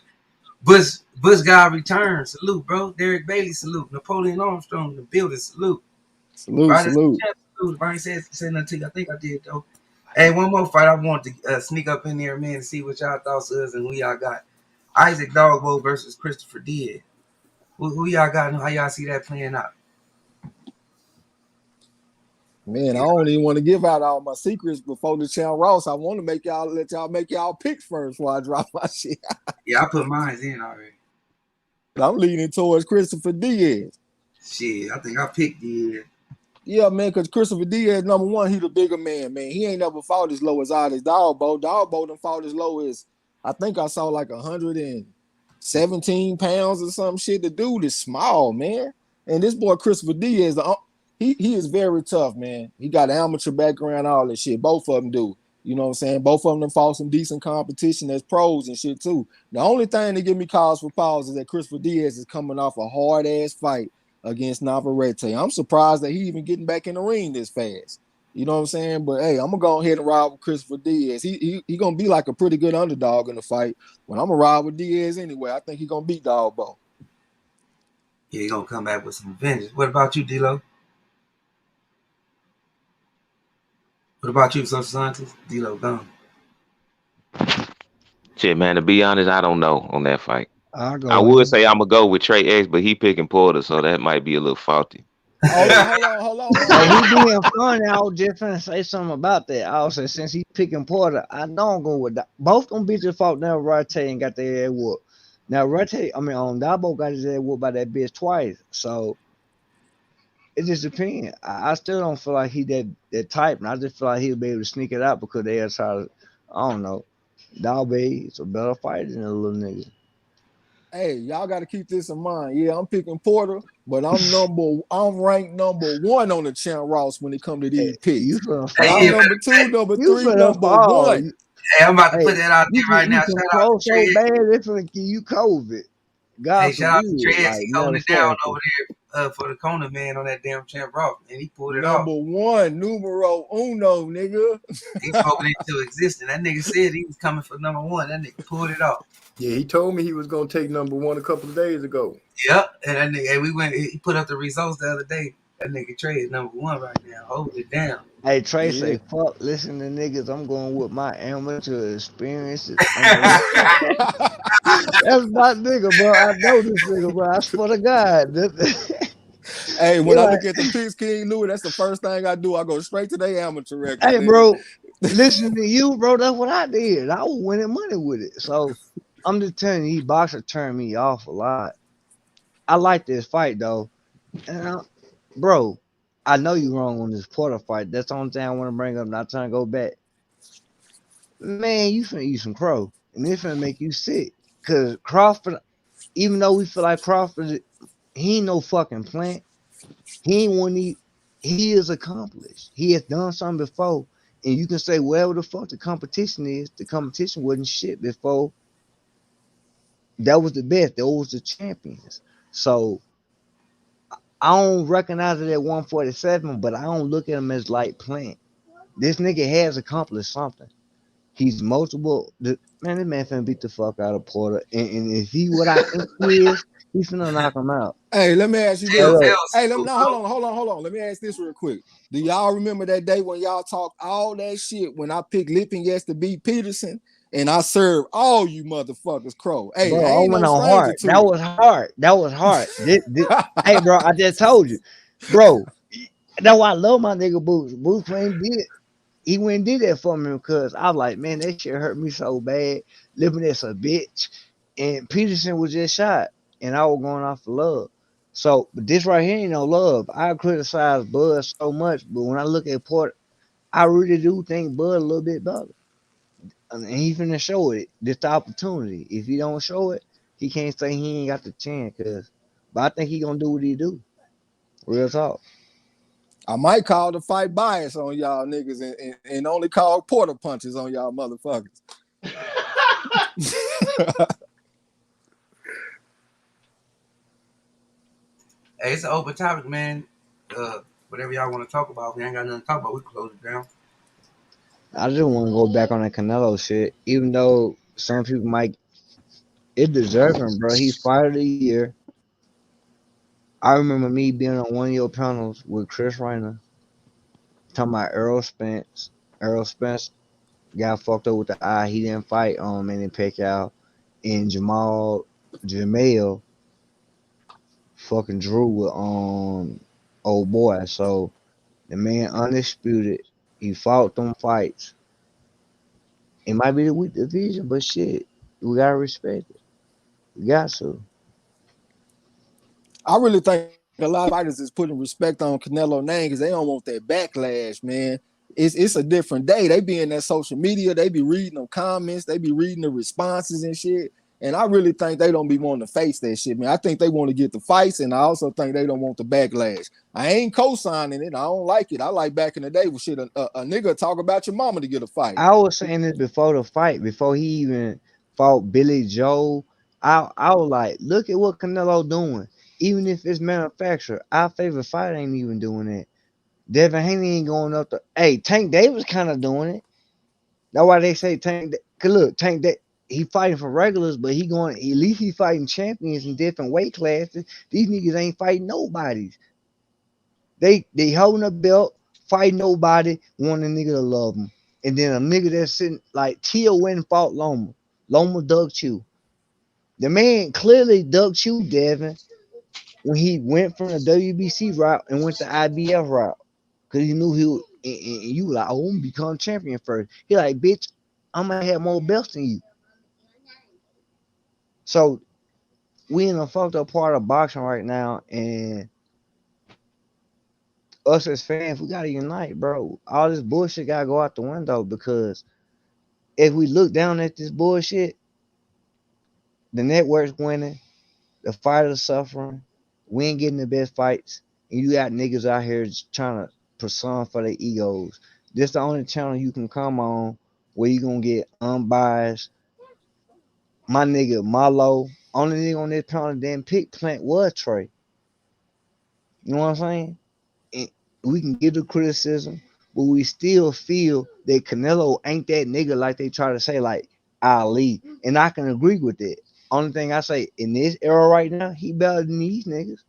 Bush guy return. Salute, bro. Derek Bailey, salute. Napoleon Armstrong, the building, salute. Salute, Right, salute. salute. Brian said nothing to you. I think I did though. Hey, one more fight I want to sneak up in there, man, and see what y'all thoughts is and who y'all got. Isaac Dogboe versus Christopher Diaz. Who y'all got and how y'all see that playing out? Man, I Yeah, don't even want to give out all my secrets before the Champ Ross. I want to let y'all make y'all picks first before I drop my shit. yeah, I put mine in already. I'm leaning towards Christopher Diaz. Shit, I think I picked Diaz. Yeah, man, because Christopher Diaz, number one, he the bigger man, man. He ain't never fought as low as Dogboe. Dogboe done fought as low as, I think I saw like 117 pounds or some shit. The dude is small, man. And this boy, Christopher Diaz, he is very tough, man. He got an amateur background, all that shit. Both of them do. You know what I'm saying? Both of them fought some decent competition as pros and shit, too. The only thing that give me cause for pause is that Christopher Diaz is coming off a hard-ass fight against Navarrete. I'm surprised that he even getting back in the ring this fast. You know what I'm saying? But hey, I'm gonna go ahead and ride with Christopher Diaz. He gonna be like a pretty good underdog in the fight. But I'm gonna ride with Diaz anyway. I think he gonna beat Dogboe. Yeah, he gonna come back with some vengeance. What about you, D-Lo? What about you, social scientist? D-Lo gone. Shit, man. To be honest, I don't know on that fight. I'll I go would in. say I'm gonna go with Trey X, but he picking Porter, so that might be a little faulty. Hold Hey, on, hey, he man. being funny. I was just finna say something about that. I was say since he picking Porter, I know I'm going with that. Both them bitches fought now Rate and got their ass whooped. Now Rate, I mean on Dabo got his ass whooped by that bitch twice. So it just depends. I still don't feel like he that type, and I just feel like he'll be able to sneak it out because they'll try to. I don't know. Dabo is a better fighter than a little nigga. Hey, y'all got to keep this in mind. Yeah, I'm picking Porter, but I'm ranked number one on the Champ Ross when it comes to Hey, these you picks. finna But Hey, I'm yeah, fall. number two, number You three, finna number fall. one. hey, I'm about to put Hey, that out there right now. you Shout can out to cold so Trey. bad it's gonna give you COVID. God Hey, shout out forbid, to Trey X. like He holding it down motherfucker. over there for the Kona man on that damn Champ Rock, and he pulled it off. Number one, numero uno, nigga. He spoke it into existence. That nigga said he was coming for number one. That nigga pulled it off. Yeah, he told me he was gonna take number one a couple of days ago. Yep. And that nigga, and we went. He put up the results the other day. That nigga Trey is number one right now. Hold it down. Hey Trey Yeah. say, fuck listen to niggas, I'm going with my amateur experiences. I'm gonna That's my nigga, bro. I know this nigga, bro. I swear to God. Hey, He when I like, look at the picks, King Louis, that's the first thing I do. I go straight to their amateur records, hey nigga. bro, listen to you, bro. That's what I did. I was winning money with it. So I'm just telling you, boxer turned me off a lot. I like this fight though, and bro, I know you wrong on this Porter fight. That's the only thing I want to bring up. Not trying to go back. Man, you finna eat some crow, and it finna make you sick. Cause Crawford, even though we feel like Crawford, he ain't no fucking plant. He ain't one. He is accomplished. He has done something before, and you can say whatever the fuck the competition is. The competition wasn't shit before. That was the best. Those was the champions. So I don't recognize it at 147, but I don't look at him as like plant. This nigga has accomplished something. He's multiple. Man, this man finna beat the fuck out of Porter, and if he what I think he is, he's finna knock him out. Hey, let me ask you Hey, this. look, Hey, let me no, hold on. Let me ask this real quick. Do y'all remember that day when y'all talked all that shit when I picked Lipingas to beat Peterson and I served all you motherfuckers crow? Hey, I bro, I ain't went no on stranger hard. That to was hard. That was hard. Hey, bro, I just told you, bro. That's why I love my nigga Boots. Boots ain't did. He went and did that for me because I was like, man, that shit hurt me so bad. Living as a bitch, and Peterson was just shot, and I was going off of love. So, but this right here ain't no love. I criticize Bud so much, but when I look at Porter, I really do think Bud a little bit better. And he finna show it. This the opportunity. If he don't show it, he can't say he ain't got the chance. But I think he gonna do what he do. Real talk. I might call the fight bias on y'all niggas and only call Porter punches on y'all motherfuckers. Hey, it's an open topic, man. Whatever y'all want to talk about, we ain't got nothing to talk about. We can close it down. I just want to go back on that Canelo shit. Even though some people might, it deserve him, bro. He fighter of the year. I remember me being on one of your panels with Chris Reiner talking about Errol Spence. Errol Spence got fucked up with the eye. He didn't fight Manny Pacquiao, and Jamel fucking drew with old boy. So the man undisputed. He fought them fights. It might be the weak division, but shit, we gotta respect it. We got to. I really think a lot of fighters is putting respect on Canelo name because they don't want that backlash, man. It's a different day. They be in that social media, they be reading the comments, they be reading the responses and shit. And I really think they don't be wanting to face that shit, man. I think they want to get the fights, and I also think they don't want the backlash. I ain't co-signing it. I don't like it. I like back in the day with shit a nigga talk about your mama to get a fight. I was saying this before the fight, before he even fought Billy Joe. I was like, look at what Canelo doing. Even if it's manufactured, our favorite fighter ain't even doing that. Devin Haney ain't going up to. Hey, Tank Davis kind of doing it. That's why they say Tank. Cause look, Tank he fighting for regulars, but he going. At least he fighting champions in different weight classes. These niggas ain't fighting nobodies. They holding a belt, fight nobody, want a nigga to love them. And then a nigga that's sitting like Tio went and fought Loma. Loma dug Chew. The man clearly dug Chew, Devin, when he went from the WBC route and went the IBF route. Cause he knew he would, and you like, oh, I'm gonna become champion first. He like, bitch, I'm gonna have more belts than you. So we in a fucked up part of boxing right now, and us as fans, we gotta unite, bro. All this bullshit gotta go out the window because if we look down at this bullshit, the network's winning, the fighters suffering, we ain't getting the best fights, and you got niggas out here just trying to persona for their egos. This the only channel you can come on where you gonna get unbiased. My nigga Marlo, only nigga on this panel that didn't pick Plant was Trey. You know what I'm saying? And we can give the criticism, but we still feel that Canelo ain't that nigga like they try to say, like Ali. And I can agree with it. Only thing I say in this era right now, he better than these niggas.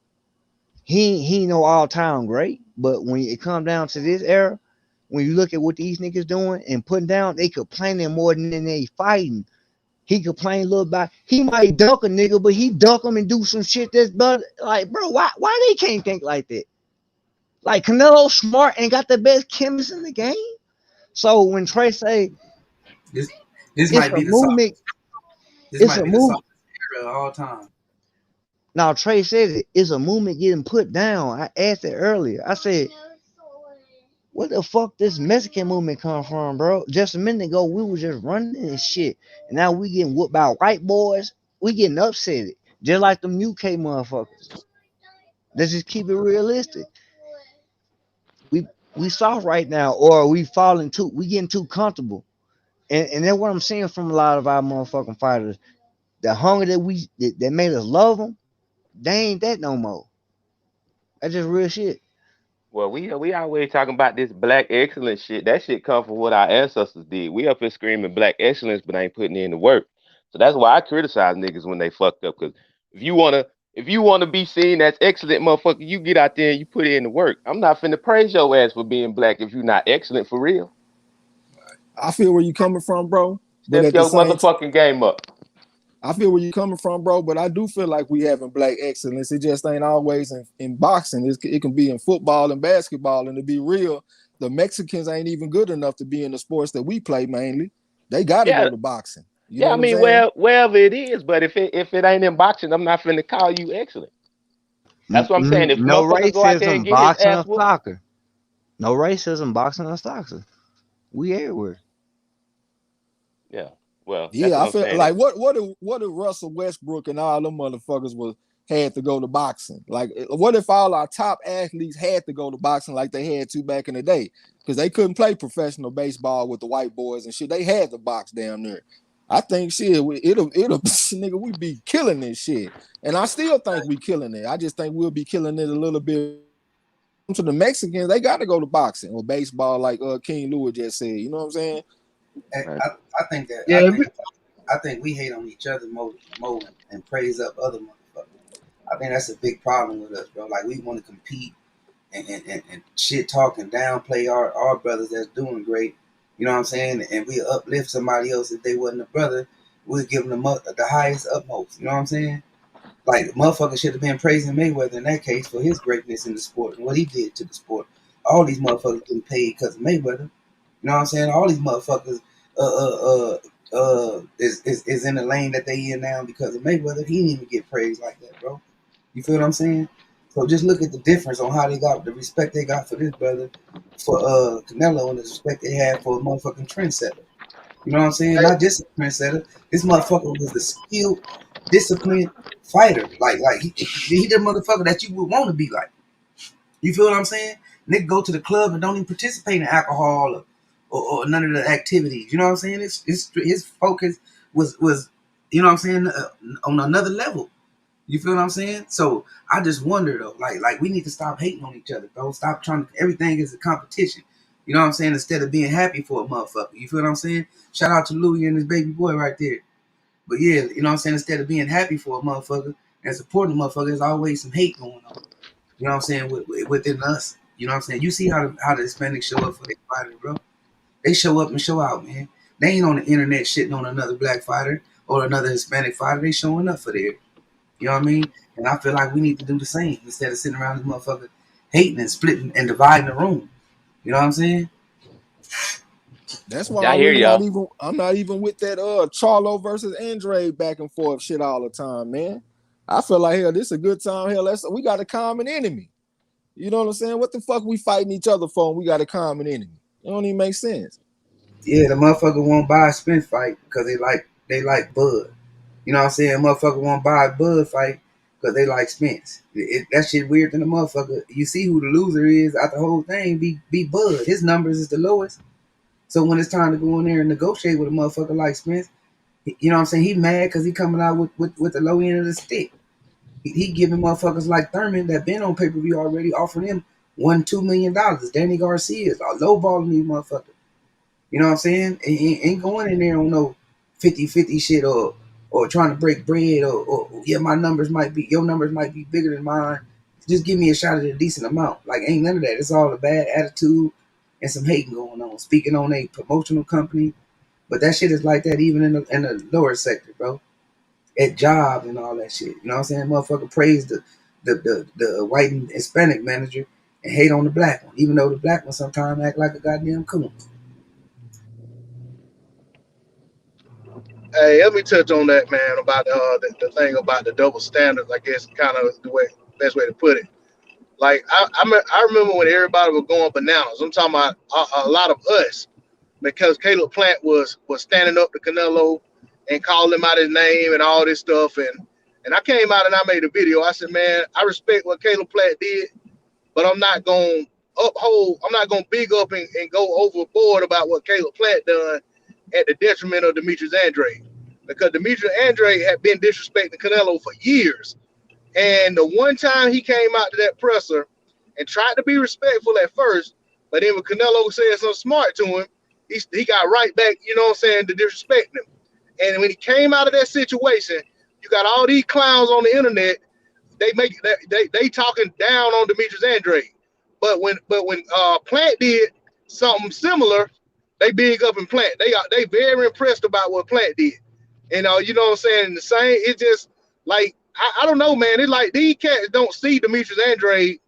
He ain't no all time great, but when it come down to this era, when you look at what these niggas doing and putting down, they complaining more than they fighting. He complain a little about he might duck a nigga, but he duck him and do some shit that's better. Like, bro, why they can't think like that? Like Canelo smart and got the best chemist in the game. So when Trey say This this it's might a be the softest. movement, This it's might a be the movement. softest era of all time. Now Trey said it. It's a movement getting put down. I asked it earlier. I said, where the fuck this Mexican movement come from, bro? Just a minute ago, we was just running and shit. And now we getting whooped by white boys. We getting upset. Just like them UK motherfuckers. Let's just keep it realistic. We we soft right now, or we getting too comfortable. And that's what I'm seeing from a lot of our motherfucking fighters. The hunger that made us love them, they ain't that no more. That's just real shit. Well, we always talking about this black excellence shit. That shit come from what our ancestors did. We up here screaming black excellence, but ain't putting in the work. So that's why I criticize niggas when they fucked up. Cause if you wanna if you wanna be seen as excellent, motherfucker, you get out there and you put in the work. I'm not finna praise your ass for being black if you not excellent for real. I feel where you coming from, bro. But Step at the your same time, motherfucking game up. I feel where you coming from, bro. But I do feel like we having black excellence. It just ain't always in boxing. It can be in football and basketball. And to be real, the Mexicans ain't even good enough to be in the sports that we play mainly. They got to Yeah, go to boxing. You know yeah. I what I'm mean, saying? wherever it is, but if it ain't in boxing, I'm not finna call you excellent. That's what I'm saying. If No motherfucker go out there and racism, get his boxing ass or whooped, soccer. No racism, boxing or soccer. We everywhere. yeah. Well, that's Yeah, what I I'm feel saying. like what if Russell Westbrook and all them motherfuckers was had to go to boxing? Like, what if all our top athletes had to go to boxing like they had to back in the day? Because they couldn't play professional baseball with the white boys and shit. They had to box down there. I think shit, it'll nigga, we be killing this shit. And I still think we killing it. I just think we'll be killing it a little bit. To the Mexicans, they got to go to boxing or baseball, like King Louis just said. You know what I'm saying? And Right. I think that Yeah, I think we hate on each other more and praise up other motherfuckers. I think that's a big problem with us, bro. Like we want to compete and shit talk and downplay our brothers that's doing great. You know what I'm saying? And we uplift somebody else if they wasn't a brother. We'll give them the highest utmost. You know what I'm saying? Like motherfuckers should have been praising Mayweather in that case for his greatness in the sport and what he did to the sport. All these motherfuckers getting paid because of Mayweather. You know what I'm saying? All these motherfuckers is in the lane that they in now because of Mayweather. He didn't even get praised like that, bro. You feel what I'm saying? So just look at the difference on how they got the respect they got for this brother, for Canelo, and the respect they had for a motherfucking trendsetter. You know what I'm saying? Not just a trendsetter. This motherfucker was a skilled, disciplined fighter. Like he the motherfucker that you would want to be like. You feel what I'm saying? Nick go to the club and don't even participate in alcohol or none of the activities. You know what I'm saying? His focus was you know what I'm saying on another level. You feel what I'm saying? So I just wonder though, like we need to stop hating on each other, bro. Stop trying to. Everything is a competition. You know what I'm saying? Instead of being happy for a motherfucker. You feel what I'm saying? Shout out to Louis and his baby boy right there. But yeah, you know what I'm saying? Instead of being happy for a motherfucker and supporting a motherfucker, there's always some hate going on. You know what I'm saying? Within us. You know what I'm saying? You see how the Hispanics show up for their fighters, bro. They show up and show out, man. They ain't on the internet shitting on another black fighter or another Hispanic fighter. They showing up for their. You know what I mean? And I feel like we need to do the same instead of sitting around this motherfucker hating and splitting and dividing the room. You know what I'm saying? That's why I hear y'all. I'm not even with that Charlo versus Andre back and forth shit all the time, man. I feel like hell, this is a good time. Hell, we got a common enemy. You know what I'm saying? What the fuck we fighting each other for and we got a common enemy? It don't even make sense. Yeah, the motherfucker won't buy a Spence fight because they like Bud. You know what I'm saying? Motherfucker won't buy a Bud fight because they like Spence. That shit weird than the motherfucker. You see who the loser is out the whole thing be Bud. His numbers is the lowest. So when it's time to go in there and negotiate with a motherfucker like Spence, you know what I'm saying? He mad because he coming out with the low end of the stick. He giving motherfuckers like Thurman that been on pay per view already offering him $1-2 million. Danny Garcia is lowballing these motherfuckers. You know what I'm saying? Ain't going in there on no 50-50 shit or trying to break bread or yeah, my numbers might be your numbers might be bigger than mine. Just give me a shot at a decent amount. Like ain't none of that. It's all a bad attitude and some hating going on. Speaking on a promotional company, but that shit is like that even in the lower sector, bro. At jobs and all that shit. You know what I'm saying? Motherfucker praise the white and Hispanic manager and hate on the black one, even though the black one sometimes act like a goddamn coon. Hey, let me touch on that, man, about the thing about the double standards. I guess kind of the way best way to put it. Like I remember when everybody was going bananas. I'm talking about a lot of us because Caleb Plant was standing up to Canelo and calling him out his name and all this stuff. And I came out and I made a video. I said, man, I respect what Caleb Plant did, but I'm not going to uphold. I'm not going to big up and go overboard about what Caleb Plant done at the detriment of Demetrius Andrade, because Demetrius Andrade had been disrespecting Canelo for years. And the one time he came out to that presser and tried to be respectful at first, but then when Canelo said something smart to him, he got right back, you know what I'm saying, to disrespect him. And when he came out of that situation, you got all these clowns on the internet. They talking down on Demetrius Andrade. But when Plant did something similar, they big up in Plant. They very impressed about what Plant did. And you know what I'm saying? The same, it just like I don't know, man. It's like these cats don't see Demetrius Andrade,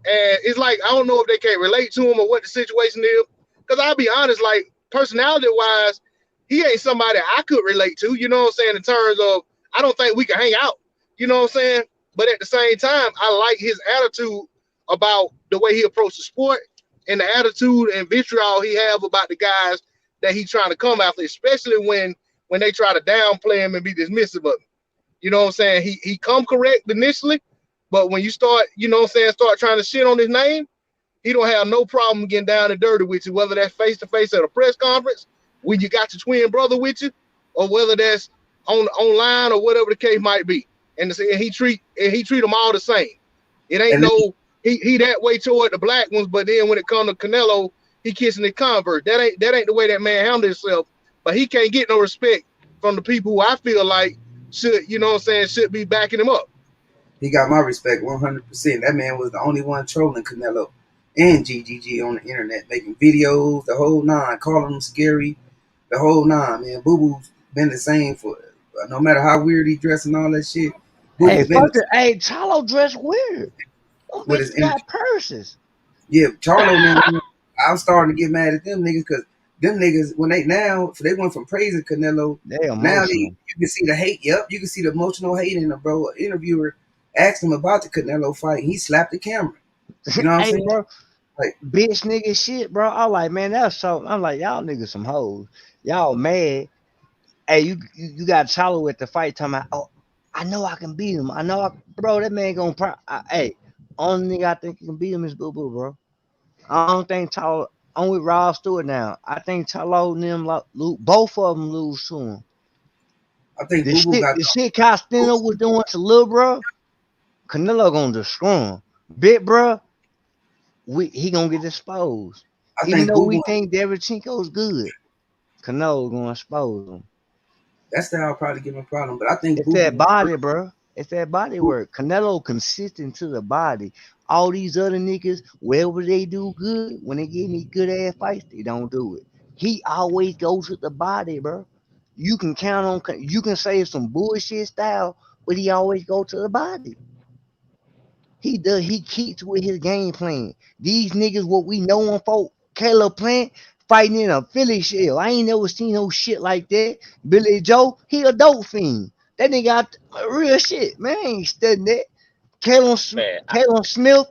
and it's like I don't know if they can't relate to him or what the situation is. Because I'll be honest, like personality wise, he ain't somebody I could relate to. You know what I'm saying? In terms of, I don't think we can hang out. You know what I'm saying? But at the same time, I like his attitude about the way he approached the sport and the attitude and vitriol he have about the guys that he's trying to come after, especially when they try to downplay him and be dismissive of him. You know what I'm saying? He come correct initially, but when you start, you know what I'm saying, start trying to shit on his name, he don't have no problem getting down and dirty with you, whether that's face to face at a press conference, when you got your twin brother with you, or whether that's online or whatever the case might be. And he treat them all the same. It ain't And no he that way toward the black ones, but then when it comes to Canelo, he kissing the convert. That ain't the way that man handled himself. But he can't get no respect from the people who I feel like should, you know what I'm saying, should be backing him up. he got my respect 100%. That man was the only one trolling Canelo and GGG on the internet, making videos, the whole nine, calling him scary, the whole nine, man. Boo Boo's been the same for, no matter how weird he dressed and all that shit. Boo Hey, Boo been fuck it. Hey, Charlo dressed weird. Them with his bitches got energy. purses. Yeah, Charlo, man, I'm starting to get mad at them niggas because them niggas, when they went from praising Canelo, They now emotional. you can see the hate. Yep, you can see the emotional hate in the bro. An interviewer asked him about the Canelo fight. He slapped the camera. You know what I'm Hey, saying? bro, Like, bitch nigga shit, bro. I'm like, man, that's so. I'm like, y'all niggas some hoes. Y'all mad. Hey, you got Charlo at the fight talking about, oh, I know I can beat him. Bro, that man gonna, hey, only nigga I think can beat him is Boo Boo, bro. I don't think Charlo, I'm with Rob Stewart now. I think Charlo and them, both of them lose to him. I think The Boo Boo shit, got the shit Costello was doing to Lil Bro, Canelo gonna destroy him. Big bro, he gonna get exposed. I Even think though Boo we Boo. think Derevchenko's good, Canelo gonna expose him. That's the I'll probably give him a problem, but I think It's Boo that Boo. body, bro. It's that body work. Canelo consistent to the body. All these other niggas, wherever they do good, when they give me good ass fights, they don't do it. He always goes with the body, bro. You can count on. You can say some bullshit style, but he always go to the body. He does. He keeps with his game plan. These niggas, what we know him for, Caleb Plant fighting in a Philly shell. I ain't never seen no shit like that. Billy Joe, he a dope fiend. That nigga got real shit. Man, I ain't studying that. Man, Caleb Smith,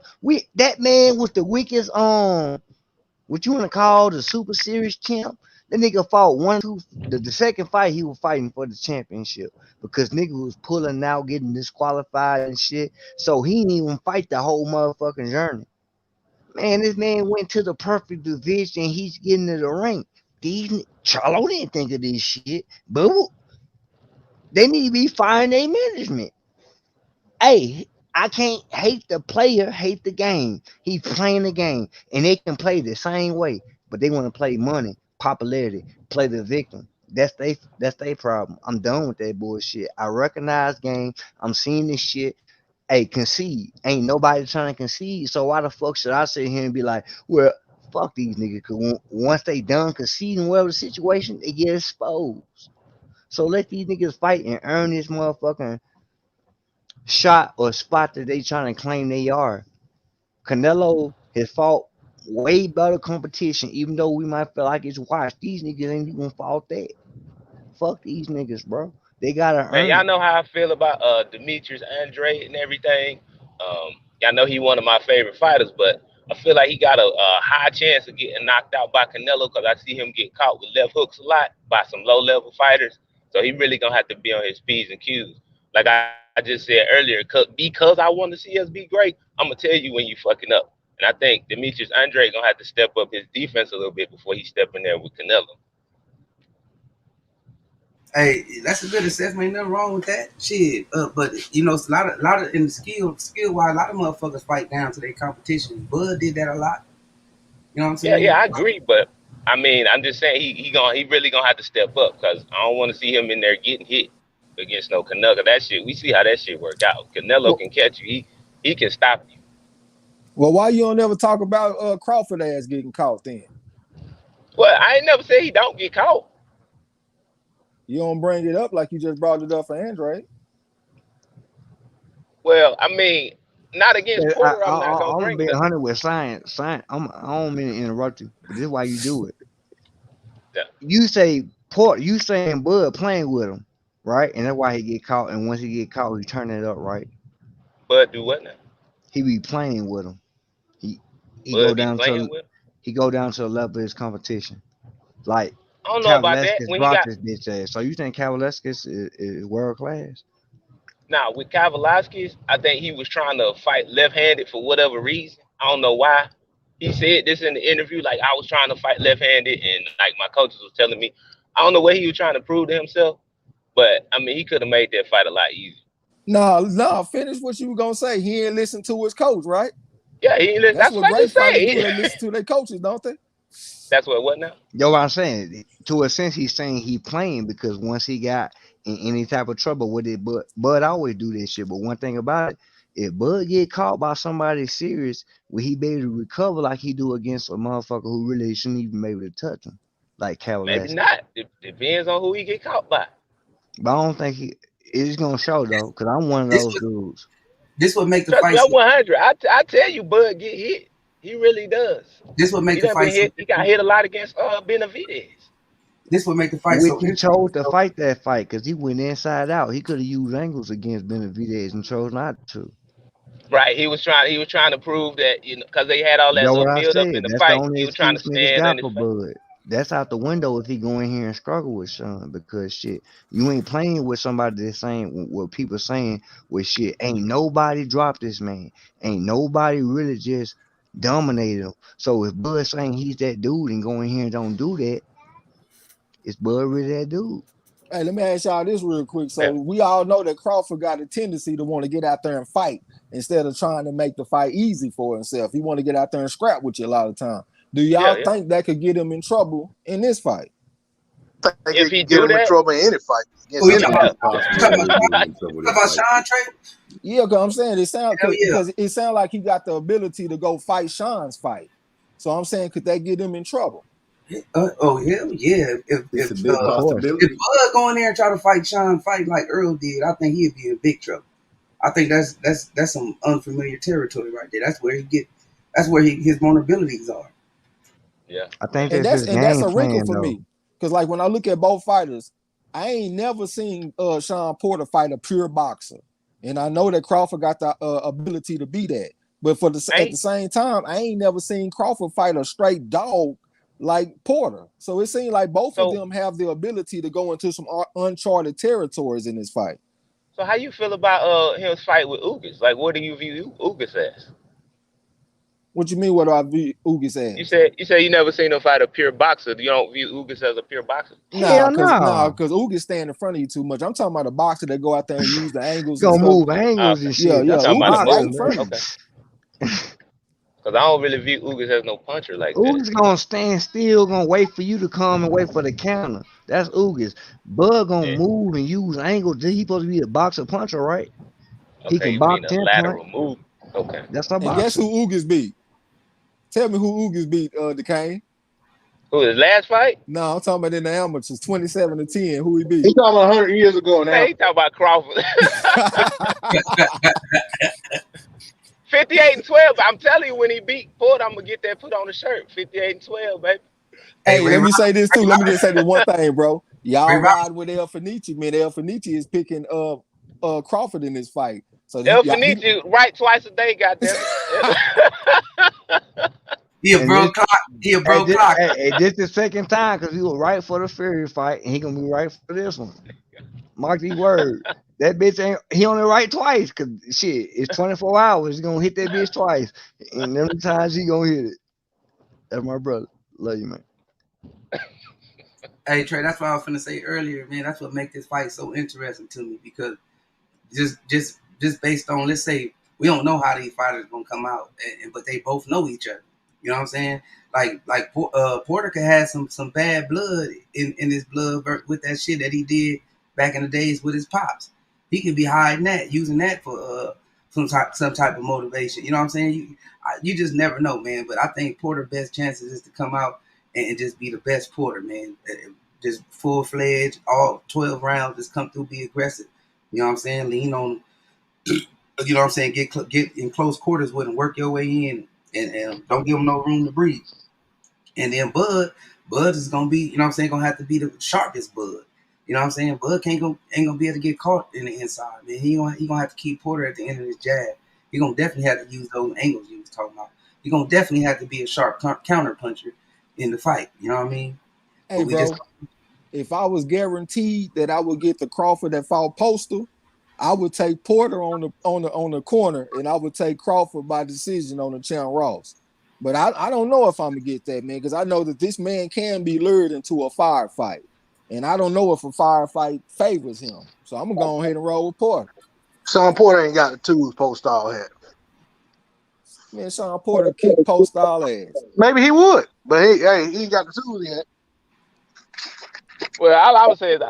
that man was the weakest what you wanna call the Super Series champ. That nigga fought one, two. The second fight he was fighting for the championship because nigga was pulling out, getting disqualified and shit. So he didn't even fight the whole motherfucking journey. Man, this man went to the perfect division. He's getting to the rank. Charlo didn't think of this shit, but they need to be firing their management. Hey, I can't hate the player, hate the game. He's playing the game, and they can play the same way, but they want to play money, popularity, play the victim. That's they problem. I'm done with that bullshit. I recognize game. I'm seeing this shit. Hey, concede. Ain't nobody trying to concede. So why the fuck should I sit here and be like, well, fuck these niggas? Cause once they done conceding whatever the situation, they get exposed. So let these niggas fight and earn this motherfucking shot or spot that they trying to claim they are. Canelo has fought way better competition, even though we might feel like it's washed. These niggas ain't even fought that. Fuck these niggas, bro. They gotta Man, earn y'all it. know how I feel about Demetrius Andre and everything. Y'all know he one of my favorite fighters, but I feel like he got a high chance of getting knocked out by Canelo because I see him get caught with left hooks a lot by some low level fighters. So he really gonna have to be on his P's and Q's. Like I just said earlier, because I want to see us be great, I'm gonna tell you when you fucking up. And I think Demetrius Andre gonna have to step up his defense a little bit before he step in there with Canelo. Hey, that's a good assessment. Ain't nothing wrong with that. Shit. But you know, it's a lot of in the skill wise, a lot of motherfuckers fight down to their competition. Bud did that a lot. You know what I'm Yeah, yeah, saying? I agree, but I mean, I'm just saying he really gonna have to step up because I don't want to see him in there getting hit against no Canelo. That shit, we see how that shit work out. Canelo Well, can catch you. He can stop you. well, why you don't ever talk about Crawford ass getting caught then? Well, I ain't never say he don't get caught. You don't bring it up like you just brought it up for Andre. Well, I mean, not against Yeah, Porter. I'm not gonna I'm gonna bring be it up. 100 with science. Science. I don't mean to interrupt you, but this is why you do it. Yeah, You say Port. You saying Bud playing with him, right? And that's why he get caught. And once he get caught, he turn it up, right? Bud do what now? He be playing with him. He he go Bud be down playing to with. he go down to the level of his competition. Like I don't know about that. Kavaleskis When he dropped got his bitch ass. So you think Kavaleskis is world class? now with Kavaliauskas, I think he was trying to fight left-handed for whatever reason. I don't know why. He said this in the interview, like I was trying to fight left-handed, and like my coaches was telling me, I don't know what he was trying to prove to himself, but I mean he could have made that fight a lot easier. No, finish what you were gonna say. He ain't listen to his coach, right? Yeah, That's that's what what I great just fighters do. said. They listen to their coaches, don't they? That's what now? Yo, what I'm saying, to a sense, he's saying he playing because once he got in any type of trouble with it, Bud always do this shit. But one thing about it, if Bud get caught by somebody serious, will he be able to recover like he do against a motherfucker who really shouldn't even be able to touch him, like Maybe Kavaleski? not. It depends on who he get caught by. But I don't think it's gonna show though, because I'm one of This those would dudes. this would make the Trust me, fight. I'm 100. I tell you, Bud get hit. He really does. This would make He the done fight been so. hit. He got hit a lot against Benavidez. This would make the fight Which so he interesting. chose to fight that fight because he went inside out. He could have used angles against Benavidez and chose not to. Right. He was trying to prove that, because they had all that Know what little I build up said? in the That's the fight. only He was trying to excuse niggas stand in got his for face. Bud. That's out the window if he go in here and struggle with Sean because shit, you ain't playing with somebody that's saying what people saying with shit. Ain't nobody dropped this man. Ain't nobody really just dominated him. So if Bud saying he's that dude and go in here and don't do that, is Bud really that dude? Hey, let me ask y'all this real quick. So Yeah, we all know that Crawford got a tendency to want to get out there and fight instead of trying to make the fight easy for himself. He want to get out there and scrap with you a lot of time. Do yeah, y'all yeah. think that could get him in trouble in this fight? I think If it he can get do him in that, trouble in any fight Who against you yeah. talking anybody. about? It's You possible talking that about, he you get him in trouble with talking that about fight. Sean Trey? Yeah, because I'm saying it sounds Hell yeah. because it sounds like he got the ability to go fight Sean's fight. So I'm saying, could that get him in trouble? Oh hell yeah! If It's a if big Of uh, course. if possibility. Bud go in there and try to fight Sean, fight like Earl did, I think he'd be in big trouble. I think that's some unfamiliar territory right there. That's where he get. That's where his vulnerabilities are. Yeah, I yeah. think And that's that's his and that's game a wrinkle plan for though. me. Because like when I look at both fighters, I ain't never seen Shawn Porter fight a pure boxer. And I know that Crawford got the ability to be that. But at the Ain't same time, I ain't never seen Crawford fight a straight dog like Porter. So it seems like both of so. them have the ability to go into some uncharted territories in this fight. So how you feel about him fight with Ugas? Like, what do you view Ugas as? What you mean? What do I view Ugas You as? said you said you never seen him fight a pure boxer. You don't view Ugas as a pure boxer. Nah, Hell cause no. Ugas stand in front of you too much. I'm talking about a boxer that go out there and use the angles and Gonna stuff. move angles Okay, and Yeah, shit. yeah. you That's a talking about the Ugas right boxer, in moves? front man. of you. Okay, because I don't really view Ugas as no puncher like that. Oogas gonna stand still, gonna wait for you to come and wait for the counter. That's Oogas. Bud gonna Yeah. move and use angles. He supposed to be a boxer puncher, right? He Okay, can you mean box a and punch. lateral move? Okay. That's a And guess boxer. who Ugas beat? Tell me who Ugas beat, DeCane. Who his last fight? No, I'm talking about in the amateurs, 27-10. Who he beat? He's talking about 100 years ago Man, now. he talking about Crawford. 58-12. I'm telling you, when he beat Porter, I'm gonna get that put on the shirt. 58-12, baby. Hey Hey, Ray let Ron, me say this too. Let me just say this one thing, bro. Y'all Ray Roberts. ride with El Fenici, man. El Fenici is picking Crawford in this fight. So El Fenici right twice a day, goddamn it. He a And bro this, clock. He a hey, bro this, clock. hey, this the second time because he was right for the Fury fight, and he gonna be right for this one. Mark these words. That bitch ain't. He only right twice because shit. It's 24 hours. He gonna hit that bitch twice, and them times he gonna hit it. That's my brother. Love you, man. Hey Trey, that's what I was finna say earlier, man. That's what make this fight so interesting to me because just based on, let's say we don't know how these fighters gonna come out, but they both know each other. You know what I'm saying? Porter could have some bad blood in his blood with that shit that he did back in the days with his pops. He could be hiding that, using that for some type of motivation. You know what I'm saying? You just never know, man. But I think Porter's best chances is to come out and just be the best Porter, man. Just full fledged, all 12 rounds, just come through, be aggressive. You know what I'm saying? Lean on, you know what I'm saying? Get in close quarters with him, work your way in, and don't give him no room to breathe. And then Bud is gonna be, you know what I'm saying, gonna have to be the sharpest Bud. You know what I'm saying? Bud ain't gonna be able to get caught in the inside, man. He gonna have to keep Porter at the end of his jab. He gonna definitely have to use those angles you was talking about. He gonna definitely have to be a sharp counter puncher in the fight. You know what I mean? Hey, But we just bro, if I was guaranteed that I would get the Crawford that fought Postal, I would take Porter on the corner, and I would take Crawford by decision on the Champ Ross. But I don't know if I'm gonna get that, man, because I know that this man can be lured into a firefight, and I don't know if a firefight favors him. So I'm gonna go ahead and roll with Porter. Shawn Porter ain't got the tools Postal had. Man, Shawn Porter kicked Postal ass. Maybe he would, but he ain't got the tools yet. Well, all I would say is,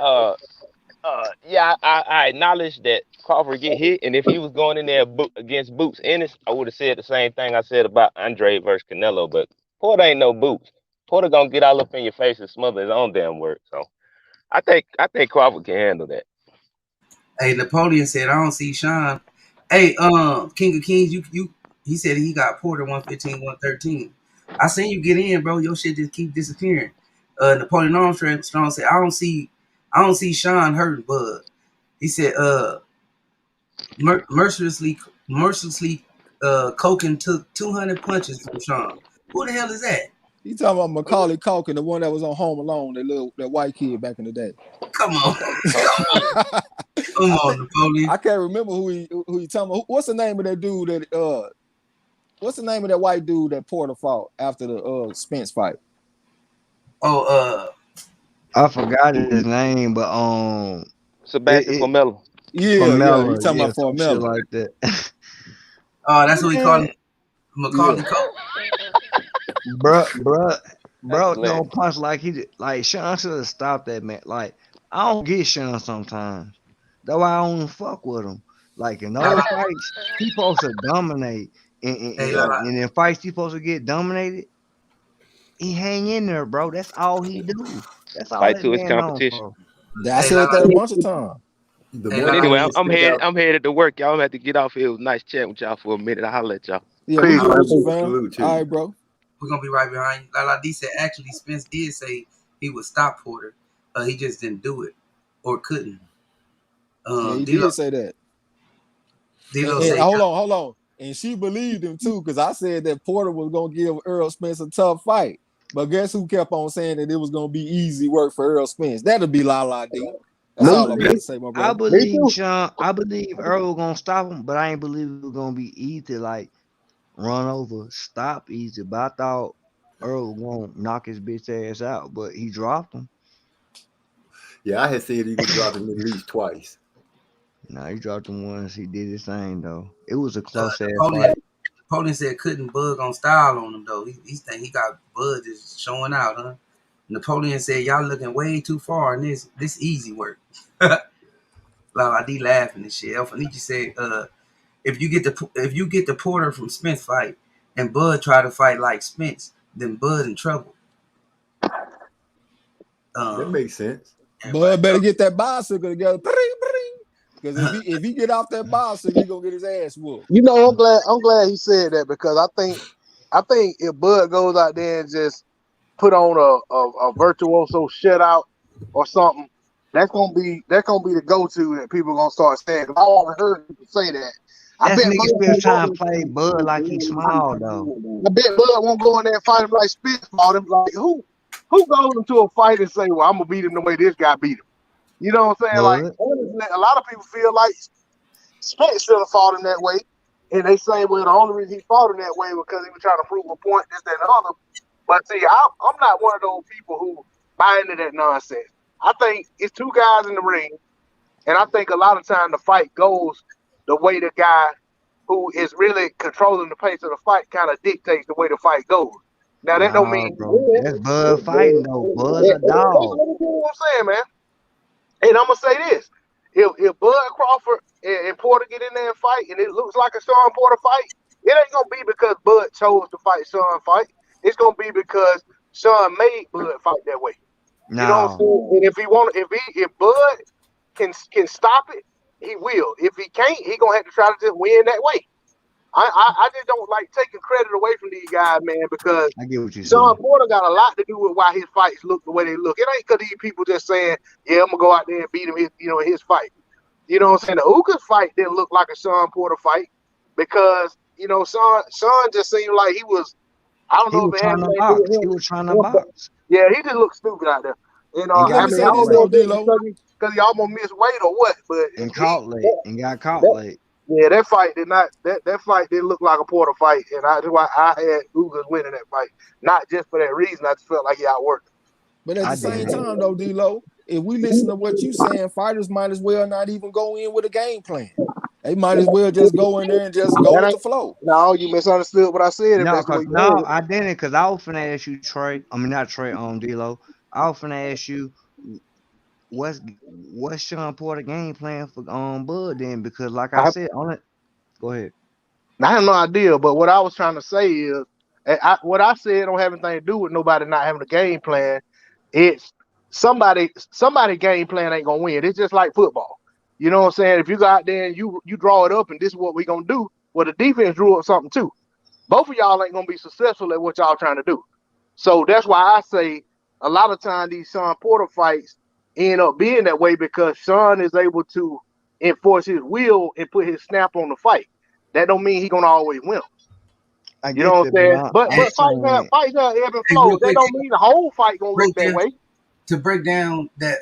yeah, I acknowledge that Crawford get hit, and if he was going in there against Boots Ennis, I would have said the same thing I said about Andre versus Canelo. But Porter ain't no Boots. Porter gonna get all up in your face and smother his own damn work. So I think Crawford can handle that. Hey, Napoleon said, I don't see Sean. Hey, King of Kings, he said he got Porter 115, 113. I seen you get in, bro. Your shit just keep disappearing. Napoleon Armstrong said, I don't see Sean hurting Bud. He said, mercilessly, Coken took 200 punches from Sean. Who the hell is that? You talking about Macaulay Culkin, the one that was on Home Alone, that white kid back in the day. Come on, come I on, think Napoleon. I can't remember who he talking about. What's the name of that dude what's the name of that white dude that Porter fought after the Spence fight? Oh, I forgot his name, but Sebastian it Pomelo. Yeah, you Formella, talking yeah, about some shit Formella. like that. that's what we call him, Man, Yeah. Macaulay Culkin. That's bro, hilarious. don't punch like he did. Like Sean should have stopped that man. Like I don't get Sean sometimes. That's why I don't fuck with him. Like in La, those fights, he supposed to dominate, and, and, hey, and, and in fights he supposed to get dominated, he hang in there, bro. That's all he do. That's all Fight that to his man known competition. for. I said that a bunch of times. The Hey, But one La, anyway, thing I'm, that I'm stick headed. out. I'm headed to work. Y'all have to get off here. It was nice chatting with y'all for a minute. I'll holler at y'all. Yeah, we Peace, All good right, with you, man. fam. Salute to All you. right, bro. we're gonna be right behind you. La D said actually Spence did say he would stop Porter. He just didn't do it or couldn't. Yeah, he D'Lo did say that. And, D'Lo and say, hold on. And she believed him too, because I said that Porter was gonna give Earl Spence a tough fight. But guess who kept on saying that it was gonna be easy work for Earl Spence? That'll be La D. That's Me, all I got me, to say, my I brother. me believe too. Sean. I believe Earl was gonna stop him, but I ain't believe it was gonna be easy. Like run over, stop easy. But I thought Earl was gonna knock his bitch ass out, but he dropped him. Yeah, I had said he would drop him at least twice. Nah, he dropped him once. He did his thing though. It was a close ass Napoleon fight. Napoleon said couldn't bug on style on him though. He think he got Bud just showing out, huh? Napoleon said y'all looking way too far in this easy work. La D laughing and shit. El Fanichi said, if you get the Porter from Spence fight and Bud try to fight like Spence, then Bud in trouble. That Um, makes sense. Bud everybody better get that bicycle together. Because else. if he get off that bicycle, he gonna get his ass whooped. You know, I'm glad he said that, because I think if Bud goes out there and just put on a virtuoso shutout, or something, that's gonna be the go-to that people are gonna start saying. 'Cause I already heard people say that. I That's bet niggas Bud still won't go trying to there. play Bud like he's small though. I bet Bud won't go in there and fight him like Spence fought him. Like who goes into a fight and say, "Well, I'm gonna beat him the way this guy beat him"? You know what I'm saying? Like Bud. honestly, a lot of people feel like Spence should have fought him that way, and they say, "Well, the only reason he fought him that way was because he was trying to prove a point, this, that, and the other." But see, I'm not one of those people who buy into that nonsense. I think it's two guys in the ring, and I think a lot of time the fight goes the way the guy who is really controlling the pace of the fight kind of dictates the way the fight goes. Now that don't Nah, mean he bro. wins. That's Bud fighting though. Bud's Yeah, a dog. that's what I'm saying, man. And I'm gonna say this: if Bud Crawford and Porter get in there and fight, and it looks like a Shawn Porter fight, it ain't gonna be because Bud chose to fight Shawn fight. It's gonna be because Shawn made Bud fight that way. You know what I'm Nah. saying? And if Bud can stop it, he will. If he can't, he gonna have to try to just win that way. I just don't like taking credit away from these guys, man, because I get what you're Shawn saying. Porter got a lot to do with why his fights look the way they look. It ain't because these people just saying, "Yeah, I'm gonna go out there and beat him," in his fight. You know what I'm saying? The Ugas fight didn't look like a Shawn Porter fight because Shawn just seemed like he was. I don't He know if was it had trying to anything to do box. with He him. was trying to box. Yeah, he just looked stupid out there. You know, And Let I got me mean, I say caught this don't know though, late. if it's D-Lo. because he almost missed weight or what, but And caught late. And got caught that, late. yeah, that fight did not. That fight didn't look like a Porter fight, and that's why I had Ugas winning that fight. Not just for that reason. I just felt like he outworked But at I the same didn't. time, though, D-Lo, if we listen to what you saying, fighters might as well not even go in with a game plan. They might as well just go in there and just go with him. the flow. No, you misunderstood what I said. If No, that's the way cause you heard no, it. I didn't. Cause I was finna ask you, Trey. I mean, not Trey. D-Lo. I was finna ask you what's Shawn Porter game plan for Bud then? Because like I I, said, on it. Go ahead. I have no idea, but what I was trying to say is, what I said don't have anything to do with nobody not having a game plan. It's somebody game plan ain't gonna win. It's just like football. You know what I'm saying? If you go out there and you draw it up and this is what we gonna do, well, the defense drew up something too. Both of y'all ain't gonna be successful at what y'all trying to do. So that's why I say a lot of times these Shawn Porter fights end up being that way because Shawn is able to enforce his will and put his snap on the fight. That don't mean he gonna always win. I You know get what I'm that, but saying? But Hey, fights have ebb and hey, real flow. That quick, don't mean the whole fight gonna look right that there way. to break down that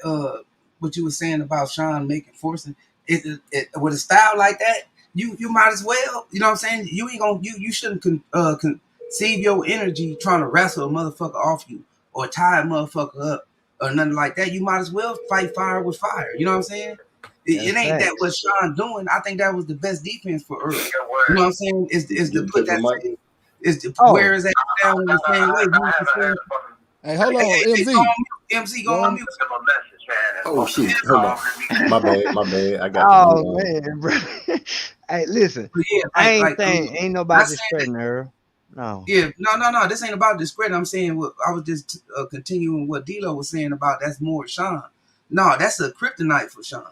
what you were saying about Sean making forcing with a style like that, you might as well, you know what I'm saying? You ain't gonna you shouldn't conceive your energy trying to wrestle a motherfucker off you or tie a motherfucker up or nothing like that. You might as well fight fire with fire. You know what I'm saying? that's It ain't that what facts. Sean doing. I think that was the best defense for Earl. You know what I'm saying? Is to You put took the that mic. same is to wear Oh, his ass down in the same way. You was saying, Hey, hold hey, on, hey, go MZ. on mute. MC, go Go on on. mute. Oh shit! Hold on. My bad. I got the mute oh on. man, bro. Hey, listen. But yeah, I ain't like saying ain't not nobody saying that. discrediting her. No. Yeah, no. This ain't about discredit. I'm saying what I was just continuing what D'Lo was saying about that's more Sean. No, that's a kryptonite for Sean.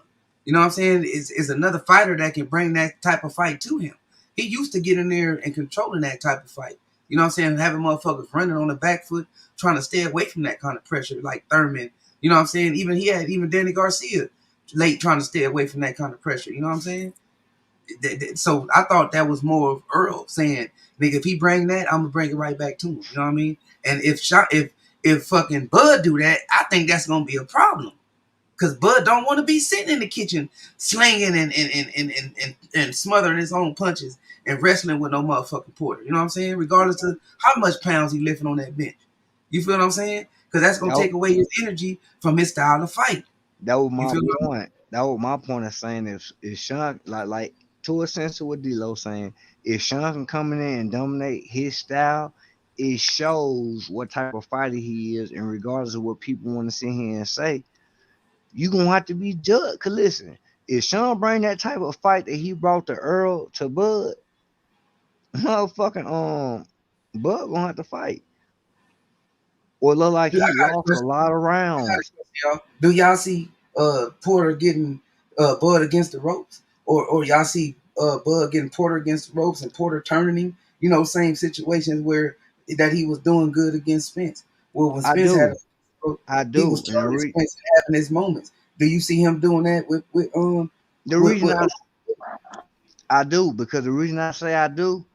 You know what I'm saying? Is another fighter that can bring that type of fight to him. He used to get in there and controlling that type of fight. You know what I'm saying? Having motherfuckers running on the back foot, trying to stay away from that kind of pressure, like Thurman. You know what I'm saying? Even Danny Garcia late trying to stay away from that kind of pressure. You know what I'm saying? So I thought that was more of Earl saying, "Nigga, if he bring that, I'm gonna bring it right back to him." You know what I mean? And if fucking Bud do that, I think that's gonna be a problem because Bud don't want to be sitting in the kitchen slinging and smothering his own punches and wrestling with no motherfucking Porter. You know what I'm saying? Regardless of how much pounds he lifting on that bench, you feel what I'm saying? Because that's gonna That, take away his energy from his style of fight. that was You my feel what point. That was my point of saying if Sean like to a sense of what D-Lo saying, if Sean can come in there and dominate his style, it shows what type of fighter he is, and regardless of what people want to sit here and say, you gonna have to be judged. Cause listen, if Sean bring that type of fight that he brought to Earl to Bud, motherfucking Bud gonna have to fight. Or look like I'm he lost a saying? lot of rounds. Y'all. Do y'all see Porter getting Bud against the ropes, or y'all see Bud getting Porter against the ropes and Porter turning him? You know, same situations where that he was doing good against Spence. Well, when I Spence had do. bro. I He was do, and killing his points and having his moments. Do you see him doing that the with reason with I do because the reason I say I do,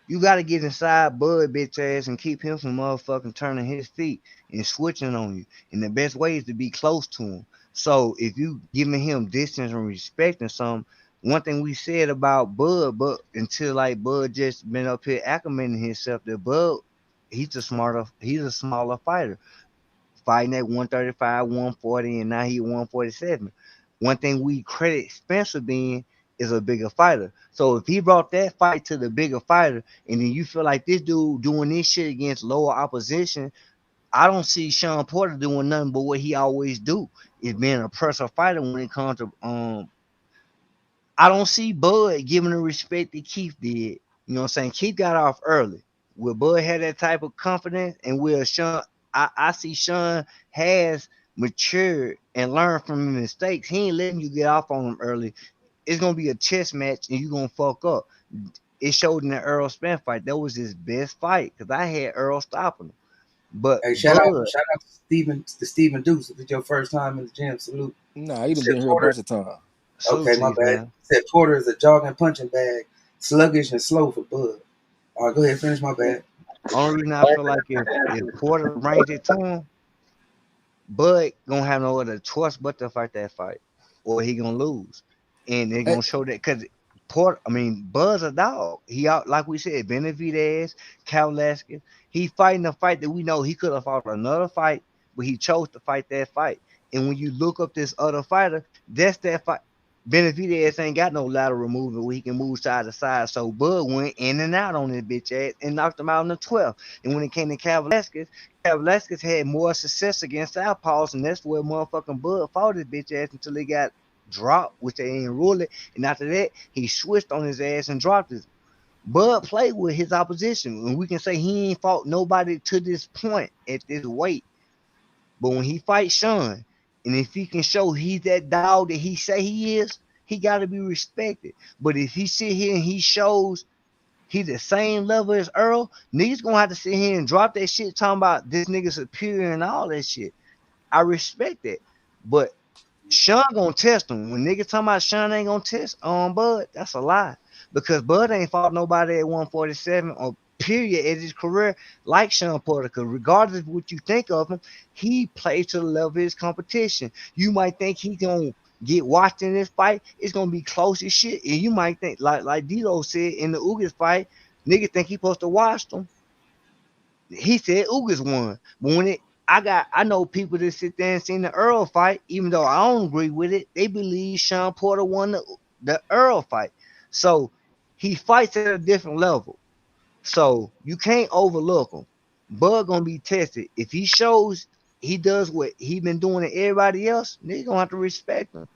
you gotta get inside Bud bitch ass and keep him from motherfucking turning his feet and switching on you. And the best way is to be close to him. So if you giving him distance and respect and some, one thing we said about Bud, but until like Bud just been up here acclimating himself, that Bud, he's a smaller fighter, fighting at 135, 140, and now he 147. One thing we credit Spencer being is a bigger fighter. So if he brought that fight to the bigger fighter, and then you feel like this dude doing this shit against lower opposition, I don't see Shawn Porter doing nothing but what he always do, is being a pressure fighter when it comes to I don't see Bud giving the respect that Keith did. You know what I'm saying? Keith got off early. Will Bud have that type of confidence? And will Sean, I see Sean has matured and learned from his mistakes. He ain't letting you get off on him early. It's gonna be a chess match and you're gonna fuck up. It showed in the Earl Spence fight. That was his best fight because I had Earl stopping him. But hey, Bud, shout out to Steven Deuce. If it's your first time in the gym, salute. Nah, he You done said been here a Porter. bunch of times. salute Okay, to my you, bad. man. Said Porter is a jogging punching bag, sluggish and slow for Bud. All right, go ahead, finish my bad. Only reason I feel like if Porter brings it to him, Bud gonna have no other choice but to fight that fight, or he gonna lose, and they're Hey, gonna show that because Bud's a dog. He out like we said, Benavidez, Kavlaskin. He fighting a fight that we know he could have fought another fight, but he chose to fight that fight. And when you look up this other fighter, that's that fight. Benavidez ain't got no lateral movement where he can move side to side. So Bud went in and out on this bitch ass and knocked him out in the 12th. And when it came to Kavlaskin had more success against Southpaws, and that's where motherfucking Bud fought his bitch ass until he got dropped, which they ain't rule it. And after that, he switched on his ass and dropped his. Bud played with his opposition, and we can say he ain't fought nobody to this point at this weight. But when he fights Sean, and if he can show he's that dog that he say he is, he got to be respected. But if he sit here and he shows he the same level as Earl, niggas gonna have to sit here and drop that shit talking about this nigga superior and all that shit. I respect that. But Sean gonna test him. When niggas talking about Sean ain't gonna test on Bud, that's a lie. Because Bud ain't fought nobody at 147 or period at his career like Shawn Porter. Because regardless of what you think of him, he plays to the level of his competition. You might think he's gonna get watched in this fight. It's gonna be close as shit. And you might think like Dilo said in the Ugas fight, niggas think he supposed to watch them. He said Ugas won. But when I know people that sit there and seen the Earl fight, even though I don't agree with it, they believe Shawn Porter won the Earl fight. So he fights at a different level. So you can't overlook him. Bud gonna be tested. If he shows he does what he been doing to everybody else, they gonna have to respect him.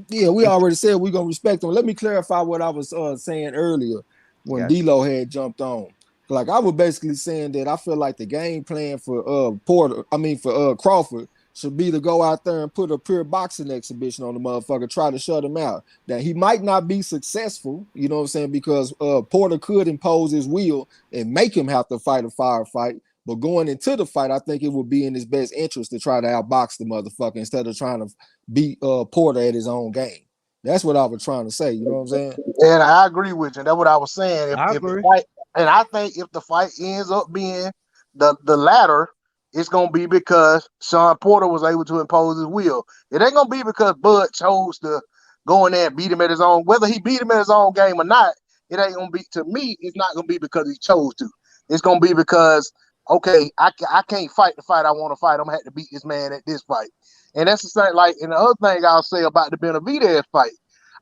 yeah, we And already said we're gonna respect him. Let me clarify what I was saying earlier when gotcha. D'Lo had jumped on. Like I was basically saying that I feel like the game plan for Porter, I mean for Crawford, should be to go out there and put a pure boxing exhibition on the motherfucker, try to shut him out. That he might not be successful, you know what I'm saying, because Porter could impose his will and make him have to fight a firefight. But going into the fight, I think it would be in his best interest to try to outbox the motherfucker instead of trying to beat Porter at his own game. That's what I was trying to say. You know what I'm saying? And I agree with you. That's what I was saying. I If the agree. fight, and I think if the fight ends up being the latter, it's gonna be because Shawn Porter was able to impose his will. It ain't gonna be because Bud chose to go in there and beat him at his own. Whether he beat him at his own game or not, it ain't gonna be. To me, it's not gonna be because he chose to. It's gonna be because okay, I can't fight the fight I want to fight. I'm gonna have to beat this man at this fight. And that's the same. Like, and the other thing I'll say about the Benavidez fight,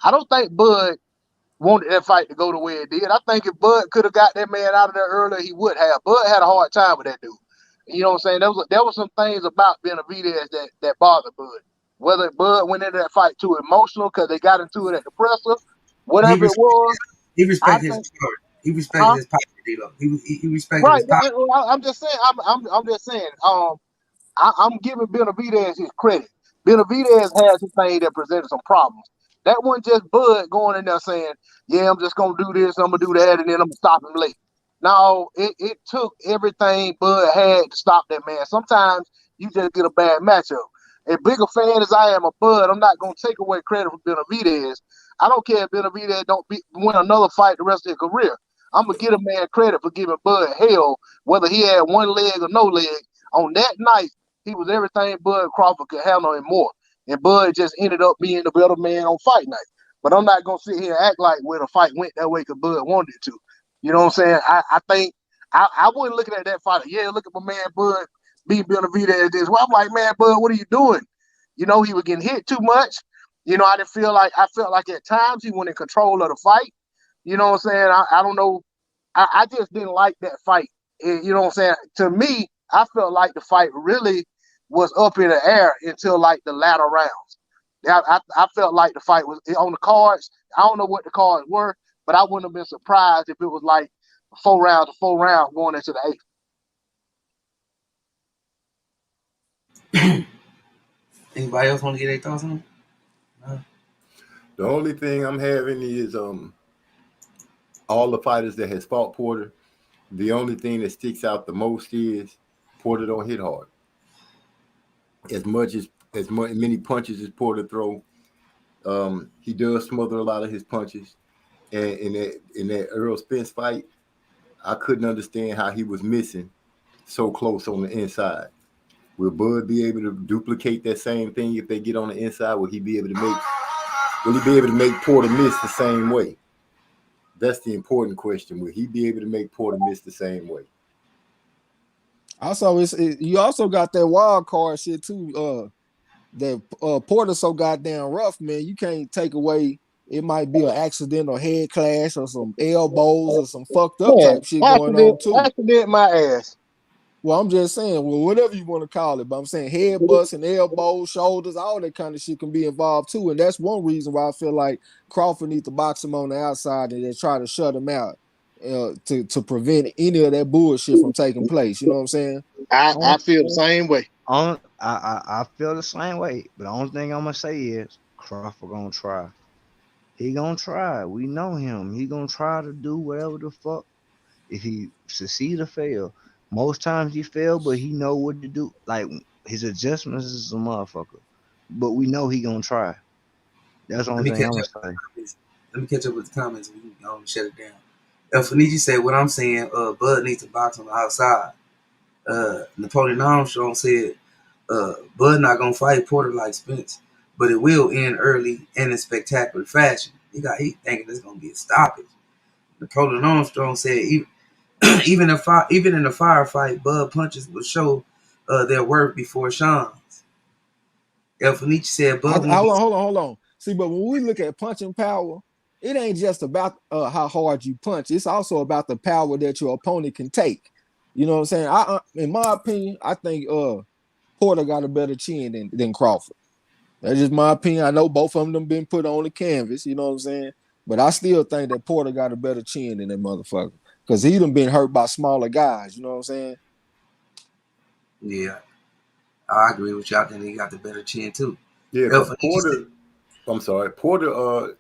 I don't think Bud wanted that fight to go the way it did. I think if Bud could have got that man out of there earlier, he would have. Bud had a hard time with that dude. You know what I'm saying? There was some things about Benavidez that bothered Bud. Whether Bud went into that fight too emotional because they got into it at the presser, He whatever it respect, was, he I respected his think, power. He respected huh? his power, D'Lo. He respected Right. his power. I'm just saying. I'm just saying. I'm giving Benavidez his credit. Benavidez has a thing that presented some problems. That wasn't just Bud going in there saying, "Yeah, I'm just gonna do this, I'm gonna do that, and then I'm gonna stop him late." No, it took everything Bud had to stop that man. Sometimes you just get a bad matchup. A bigger fan as I am of Bud, I'm not gonna take away credit from Benavidez. I don't care if Benavidez don't win another fight the rest of his career. I'm gonna give a man credit for giving Bud hell, whether he had one leg or no leg. On that night, he was everything Bud Crawford could handle and more. And Bud just ended up being the better man on fight night. But I'm not gonna sit here and act like when a fight went that way because Bud wanted it to. You know what I'm saying? I think I wasn't looking at that fight. Yeah, look at my man Bud beat Benavidez this. Well, I'm like, man, Bud, what are you doing? You know, he was getting hit too much. You know, I felt like at times he went in control of the fight. You know what I'm saying? I don't know. I just didn't like that fight. You know what I'm saying? To me, I felt like the fight really was up in the air until like the latter rounds. I felt like the fight was on the cards. I don't know what the cards were, but I wouldn't have been surprised if it was like 4 rounds going into the 8th. Anybody else want to get their thoughts on it? No. The only thing I'm having is all the fighters that has fought Porter. The only thing that sticks out the most is Porter don't hit hard. As many punches as Porter throw, he does smother a lot of his punches. And in that Errol Spence fight, I couldn't understand how he was missing so close on the inside. Will Bud be able to duplicate that same thing if they get on the inside? Will he be able to make Porter miss the same way? That's the important question. Will he be able to make Porter miss the same way? Also, you also got that wild card shit too. That Porter's so goddamn rough, man. You can't take away. It might be an accidental head clash or some elbows or some fucked up type shit going on too. Accident my ass. Well, I'm just saying, well, whatever you want to call it, but I'm saying head busting, elbows, shoulders, all that kind of shit can be involved too. And that's one reason why I feel like Crawford needs to box him on the outside and then try to shut him out to prevent any of that bullshit from taking place. You know what I'm saying? I feel the same way. I feel the same way. But the only thing I'm gonna say is Crawford gonna try. He gonna try. We know him. He gonna try to do whatever the fuck. If he succeed or fail. Most times he fail, but he know what to do. Like his adjustments is a motherfucker. But we know he gonna try. That's the only thing I'm gonna say. Let me catch up with the comments and we can shut it down. Fanichi said what I'm saying, Bud needs to box on the outside. Napoleon Armstrong said Bud not gonna fight Porter like Spence, but it will end early and in spectacular fashion. He thinking it's gonna be a stoppage. Napoleon Armstrong said even in a firefight, Bud punches will show their worth before Shawn's. Fanichi said Bud. Hold on. See, but when we look at punching power, it ain't just about how hard you punch. It's also about the power that your opponent can take. You know what I'm saying? In my opinion, I think Porter got a better chin than Crawford. That's just my opinion. I know both of them been put on the canvas. You know what I'm saying? But I still think that Porter got a better chin than that motherfucker. Because he done been hurt by smaller guys. You know what I'm saying? Yeah. I agree with you. I think he got the better chin, too. Yeah, but Porter,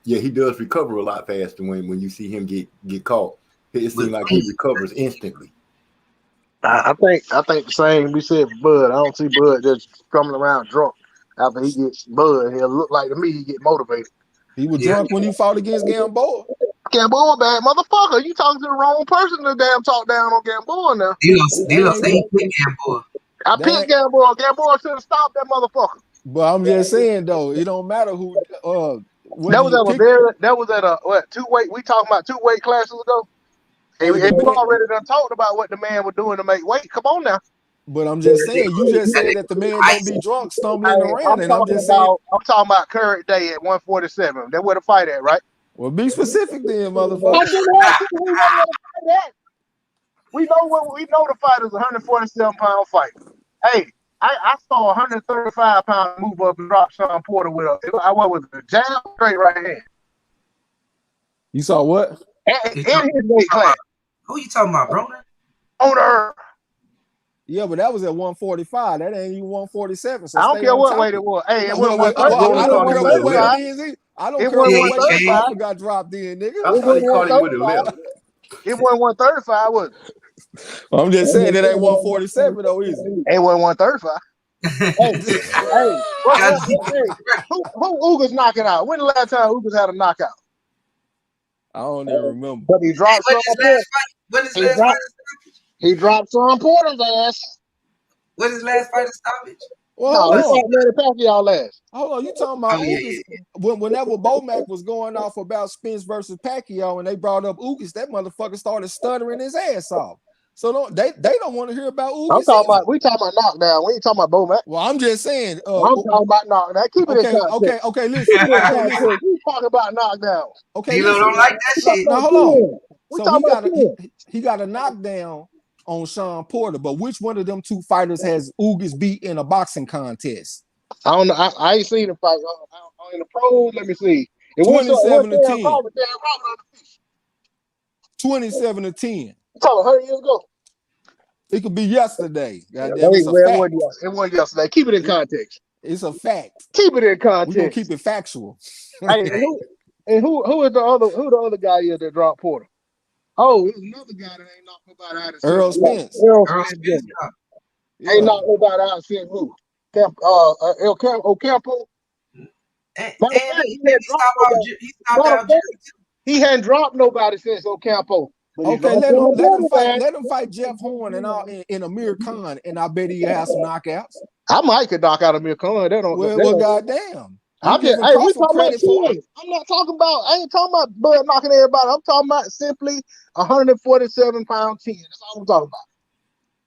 he does recover a lot faster when you see him get caught. It seems like he recovers instantly. I think the same we said for Bud. I don't see Bud just coming around drunk after he gets Bud. He'll look like to me he get motivated. He was drunk when he fought against Gamboa. Gamboa bad motherfucker. You talking to the wrong person to damn talk down on Gamboa now. D-Lo say he picked Gamboa. I picked Gamboa. Gamboa should have stopped that motherfucker. But I'm just saying though, it don't matter who that was at a what 2-weight. We talking about 2-weight classes ago. And we already done talked about what the man was doing to make weight. Come on now. But I'm just saying, you just said that the man don't be drunk stumbling around, and I'm talking about current day at 147. That's where the fight at, right? Well, be specific then, motherfucker. We know the fight is a 147-pound fight. Hey, I saw a 135-pound move up and drop Shawn Porter with a jab straight right hand. You saw what? In his weight class. Who you talking about, bro? On her. Yeah, but that was at 145. That ain't even 147. So I don't care what weight it was. Hey, it wasn't I don't care what weight it is. I don't care what weight Crawford got dropped in, nigga. I thought he caught him with a left. It wasn't 135, was it? I'm just saying it ain't 147 though, is it? It wasn't 135. Hey, who Ugas knocking out? When the last time Ugas had a knockout? I don't even remember. But he dropped When Shawn his Porter. last fight? When his last fight? He dropped Shawn Porter's ass. When his last fight of stoppage? Well, No, he hold on. fought Manny Pacquiao last. Hold on, you talking about Yeah, Ugas? Whenever Bomac was going off about Spence versus Pacquiao, and they brought up Ugas, that motherfucker started stuttering his ass off. So they don't want to hear about Ugas. We talking about knockdown. We ain't talking about Bomac. Well, I'm just saying. I'm talking about knockdown. Keep it in context. Okay. Listen. We talking about knockdown. Okay, D-Lo don't like that shit. Now hold on. We So talking he got a knockdown on Shawn Porter, but which one of them two fighters has Ugas beat in a boxing contest? I don't know. I ain't seen the fight in the pros. Let me see. It 27 to 10. 27 to 10. You talking 100 years ago? It could be yesterday. Goddamn, it's a fact. It wasn't yesterday. Keep it in context. It's a fact. Keep it in context. We're gonna keep it factual. Hey, who is the other guy here that dropped Porter? Oh, there's another guy that ain't knocked nobody out. Earl Spence. Earl Spence. Ain't knocked nobody out since who? Ocampo. He hadn't dropped nobody since Ocampo. Okay, let him fight Jeff Horn in Amir Khan, and I bet he has some knockouts. I might could knock out Amir Khan. Well, goddamn. We talking about chins. I'm not talking about. I ain't talking about Bud knocking everybody. I'm talking about simply 147-pound chin. That's all I'm talking about.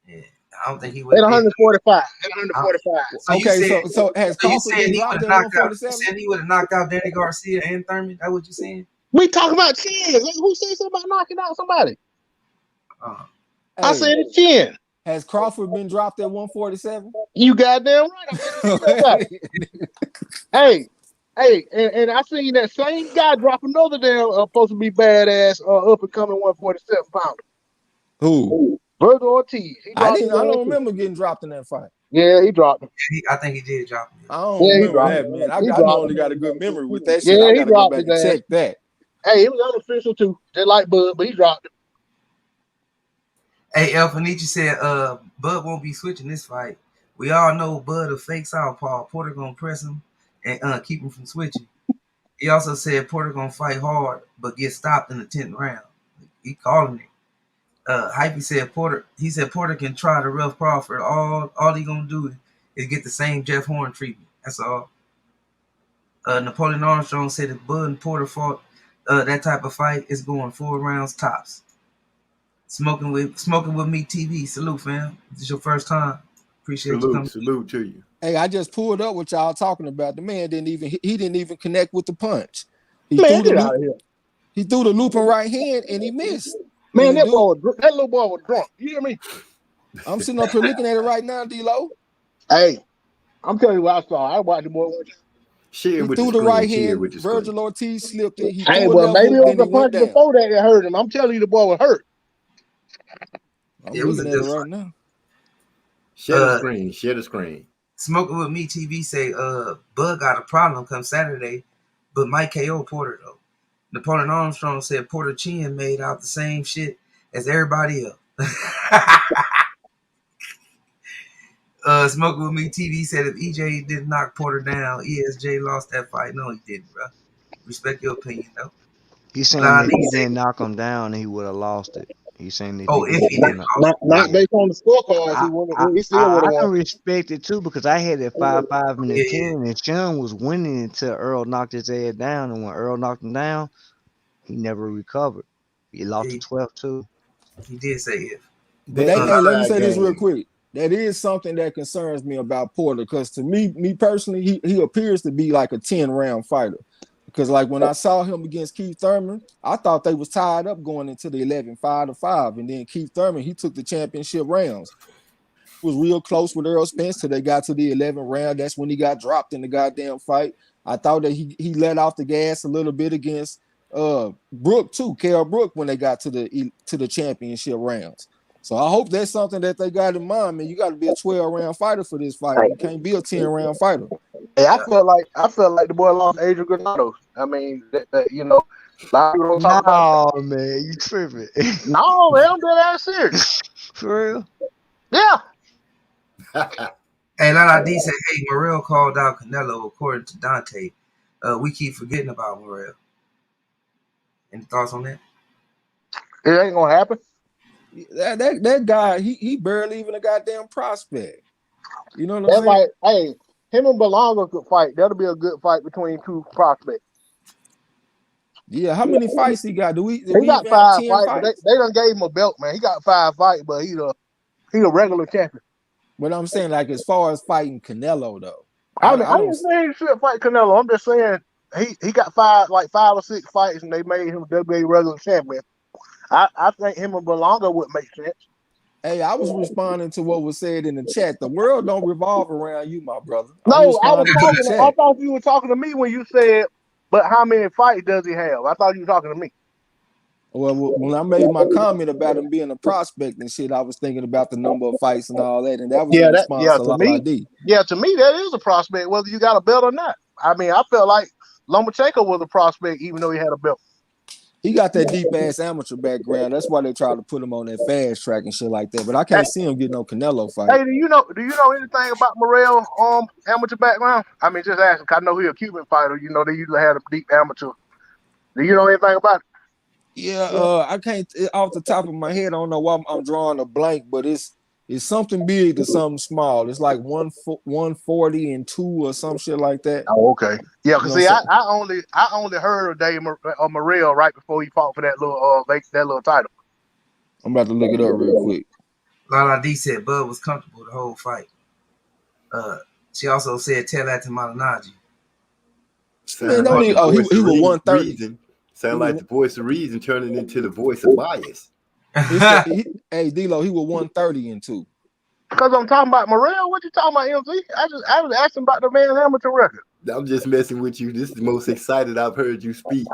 Yeah, I don't think he would. At 145. At 145. Okay, so has Crawford been dropped at 147? You said he would have knocked out Danny Garcia and Thurman. That what you saying? We talking about chins. Who said something about knocking out somebody? I said a chin. Has Crawford been dropped at 147? You goddamn right. Hey, and I seen that same guy drop another damn supposed to be badass up and coming 147 pounder. Who? Virgil Ortiz. I don't remember getting dropped in that fight. Yeah, he dropped him. I think he did drop him. I don't remember that, man. I only got a good memory with that shit. Yeah, I gotta go back and check that. Hey, it was unofficial too. Just like Bud, but he dropped him. Hey, El Fenici said, Bud won't be switching this fight. We all know Bud a fake southpaw. Porter gonna press him and keep him from switching. He also said Porter gonna fight hard, but get stopped in the 10th round. He calling it. Hypey said Porter. He said Porter can try to rough Crawford. All he gonna do is get the same Jeff Horn treatment. That's all. Napoleon Armstrong said if Bud and Porter fought that type of fight, it's going 4 rounds tops. Smoking with me TV. Salute, fam. This is your first time. Appreciate you coming. Salute to you. Hey, I just pulled up what y'all talking about. The man didn't even connect with the punch. He threw the looping right hand and he missed. Man, that little boy was drunk. You hear me? I'm sitting up here looking at it right now, D-Lo. Hey, I'm telling you what I saw. I watched the boy one time. He threw the right hand. Virgil Ortiz slipped it. Maybe it was the punch before that hurt him. I'm telling you, the boy was hurt. I'm looking at it right now. Share the screen. Smoking with me TV say Bud got a problem come Saturday, but might KO Porter though. Napoleon Armstrong said Porter chin made out the same shit as everybody else. Smoking with me TV said if EJ didn't knock Porter down, ESJ lost that fight. No, he didn't, bro. Respect your opinion though. He's saying if he didn't knock him down, he would have lost it. He's saying that if he didn't not based on the scorecards, he still would have won. I can respect it too because I had it 5-5 in the 10, and Shawn was winning until Earl knocked his ass down, and when Earl knocked him down, he never recovered. He lost the 12 too. He did say if. But let me say this real quick. That is something that concerns me about Porter because to me personally, he appears to be like a 10-round fighter. Because like when I saw him against Keith Thurman, I thought they was tied up going into the 11, 5-5. And then Keith Thurman, he took the championship rounds. It was real close with Earl Spence till they got to the 11th round. That's when he got dropped in the goddamn fight. I thought that he let off the gas a little bit against Brook too, Kell Brook, when they got to the championship rounds. So I hope that's something that they got in mind, man. You got to be a 12-round fighter for this fight. You can't be a 10-round fighter. Hey, I felt like the boy lost Adrian Granado. I mean, you know, a lot of people don't talk about that. Man, you tripping? No, man, I'm dead ass serious. For real? Yeah. Hey, Lala D said, hey, Morrell called out Canelo according to Dante. We keep forgetting about Morrell. Any thoughts on that? It ain't gonna happen. That guy, he barely even a goddamn prospect. You know what I'm That's saying? like, hey, him and Belonga could fight. That'll be a good fight between two prospects. Yeah, how many fights he got? Do we He got even have 5 10 fights, but fights? they done gave him a belt, man. He got 5 fights, but he a regular champion. But I'm saying, like, as far as fighting Canelo, though, I mean, I I don't. didn't say he should fight Canelo. I'm just saying he got 5 or 6 fights, and they made him WBA regular champion. I think him and Belonga would make sense. Hey, I was responding to what was said in the chat. The world don't revolve around you, my brother. I'm No, I was responding to the talking. I chat. thought you were talking to me when you said, "But how many fights does he have?" I thought you were talking to me. Well, when I made my comment about him being a prospect and shit, I was thinking about the number of fights and all that, and that was in response to To Lala me, D. to me that is a prospect, whether you got a belt or not. I mean, I felt like Lomachenko was a prospect, even though he had a belt. He got that deep ass amateur background. That's why they try to put him on that fast track and shit like that. But I Hey, can't see him getting no Canelo fight. hey, do you know anything about Morrell amateur background? I mean, just asking. I know he's a Cuban fighter. You know, they usually have a deep amateur. Do you know anything about it? Yeah, I can't off the top of my head. I don't know why I'm drawing a blank, but it's something big to something small. It's like 140 and 2 or some shit like that. Oh, okay. Yeah, You cause know, see, so I only heard of Dave Morrell right before he fought for that little title. I'm about to look it up real quick. Lala D said Bud was comfortable the whole fight. She also said tell that to Malinaji. Man, Sound don't like the need. Oh, voice he of was 130. reason. He Sound like was. the voice of reason turning into the voice of bias. Hey D-Lo, he was 130 and 2. Because I'm talking about Morrell. What you talking about, MC? I was asking about the man's amateur record. I'm just messing with you. This is the most excited I've heard you speak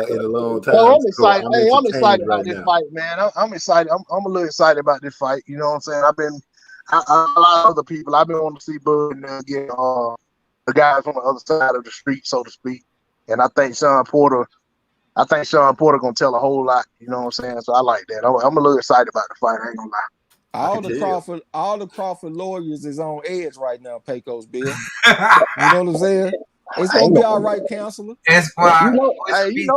in a long So time. I'm So excited. I'm Hey, I'm entertained excited about right this now. fight, man. I'm excited. I'm a little excited about this fight. You know what I'm saying? A lot of other people. I've been wanting to see Bud and get the guys on the other side of the street, so to speak. And I think Shawn Porter gonna tell a whole lot. You know what I'm saying? So I like that. I'm a little excited about the fight. I ain't gonna lie. I can tell. All the Crawford lawyers is on edge right now, Pecos Bill. You know what I'm saying? It's I gonna ain't be gonna. all right, counselor. Esquire, voice of reason,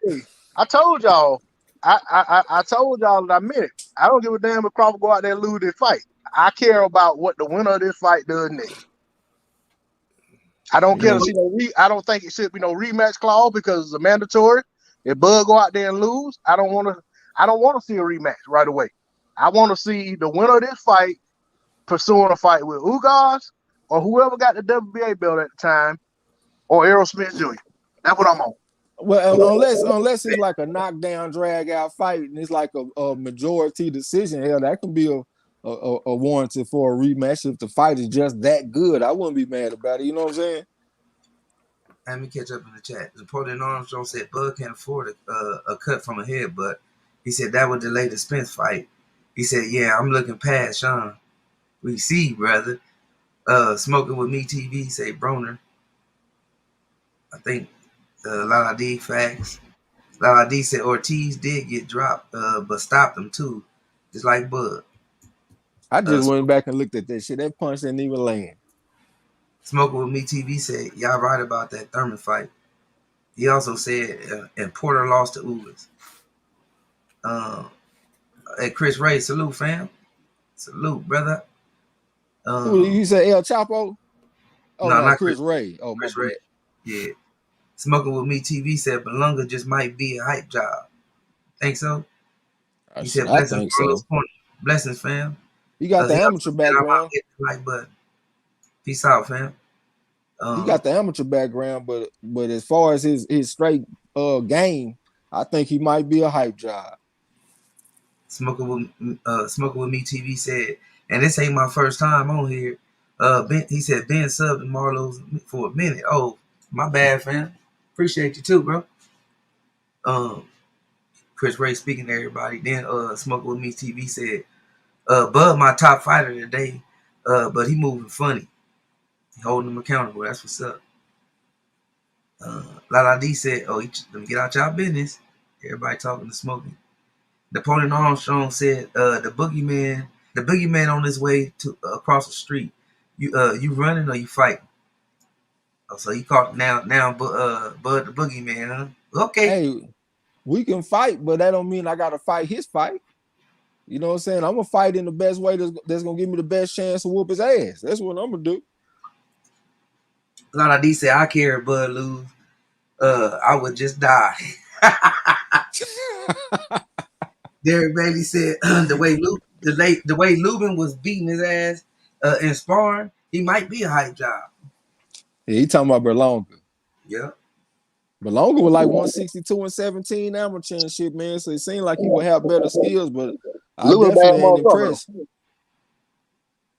Hey, I told y'all. I told y'all that I meant it. I don't give a damn if Crawford go out there and lose this fight. I care about what the winner of this fight does next. I don't care to see no I don't think it should be no rematch clause because it's a mandatory. If Bud go out there and lose, I don't want to see a rematch right away. I want to see the winner of this fight pursuing a fight with Ugas or whoever got the WBA belt at the time or Errol Smith Jr. That's what I'm on. Well, unless it's like a knockdown, drag out fight, and it's like a majority decision, hell, that can be a warranted for a rematch if the fight is just that good. I wouldn't be mad about it. You know what I'm saying? Let me catch up in the chat. Napoleon Armstrong said Bud can't afford a cut from a head, but he said that would delay the Spence fight. He said, "Yeah, I'm looking past Sean. We see, brother. Smoking with me TV say Broner. I think Lala D facts. Lala D said Ortiz did get dropped, but stopped him too, just like Bud. I just went Smoking back and looked at that shit. That punch didn't even land. with me TV said y'all right about that Thurman fight. He also said and Porter lost to Ugas. Hey, Chris Ray, salute, fam. Salute, brother. Who Um, you say El Chapo? Oh no, no, not Chris Chris. Ray. Oh my Chris Ray. bad. Yeah. Smoking with me TV said Belunga just might be a hype job. Think so? He said I blessings think for so. Lewis Corner. Blessings, fam. He got the He also amateur said I might background. hit the like button. Peace out, fam. He got the amateur background, but as far as his straight game, I think he might be a hype job. Smoking with me TV said, and this ain't my first time on here. He said Ben subbed to MARLO'S for a minute. Oh, my bad, fam. Appreciate you too, bro. Um, Chris Ray speaking to everybody. Then Smoking with Me TV said, Bud my top fighter today, but he moving funny. Holding him accountable. That's what's up. Lala D said, oh, let me get out y'all business. Everybody talking to Smokey. Napoleon Armstrong said, the boogeyman on his way to across the street. You running or you fighting? Oh, so you caught now Bud the Boogeyman, huh? Okay. Hey, we can fight, but that don't mean I gotta fight his fight. You know what I'm saying? I'm gonna fight in the best way that's gonna give me the best chance to whoop his ass. That's what I'm gonna do. Lala D said I care if Bud lose. I would just die. Derek Bailey said the way Lubin was beating his ass in sparring, he might be a hype job. Yeah, he talking about Berlanga. Yeah. Berlanga was like 162 and 17 amateur and shit, man. So it seemed like he would have better skills, but I Lou a bad definitely ain't motherfucker. impressed.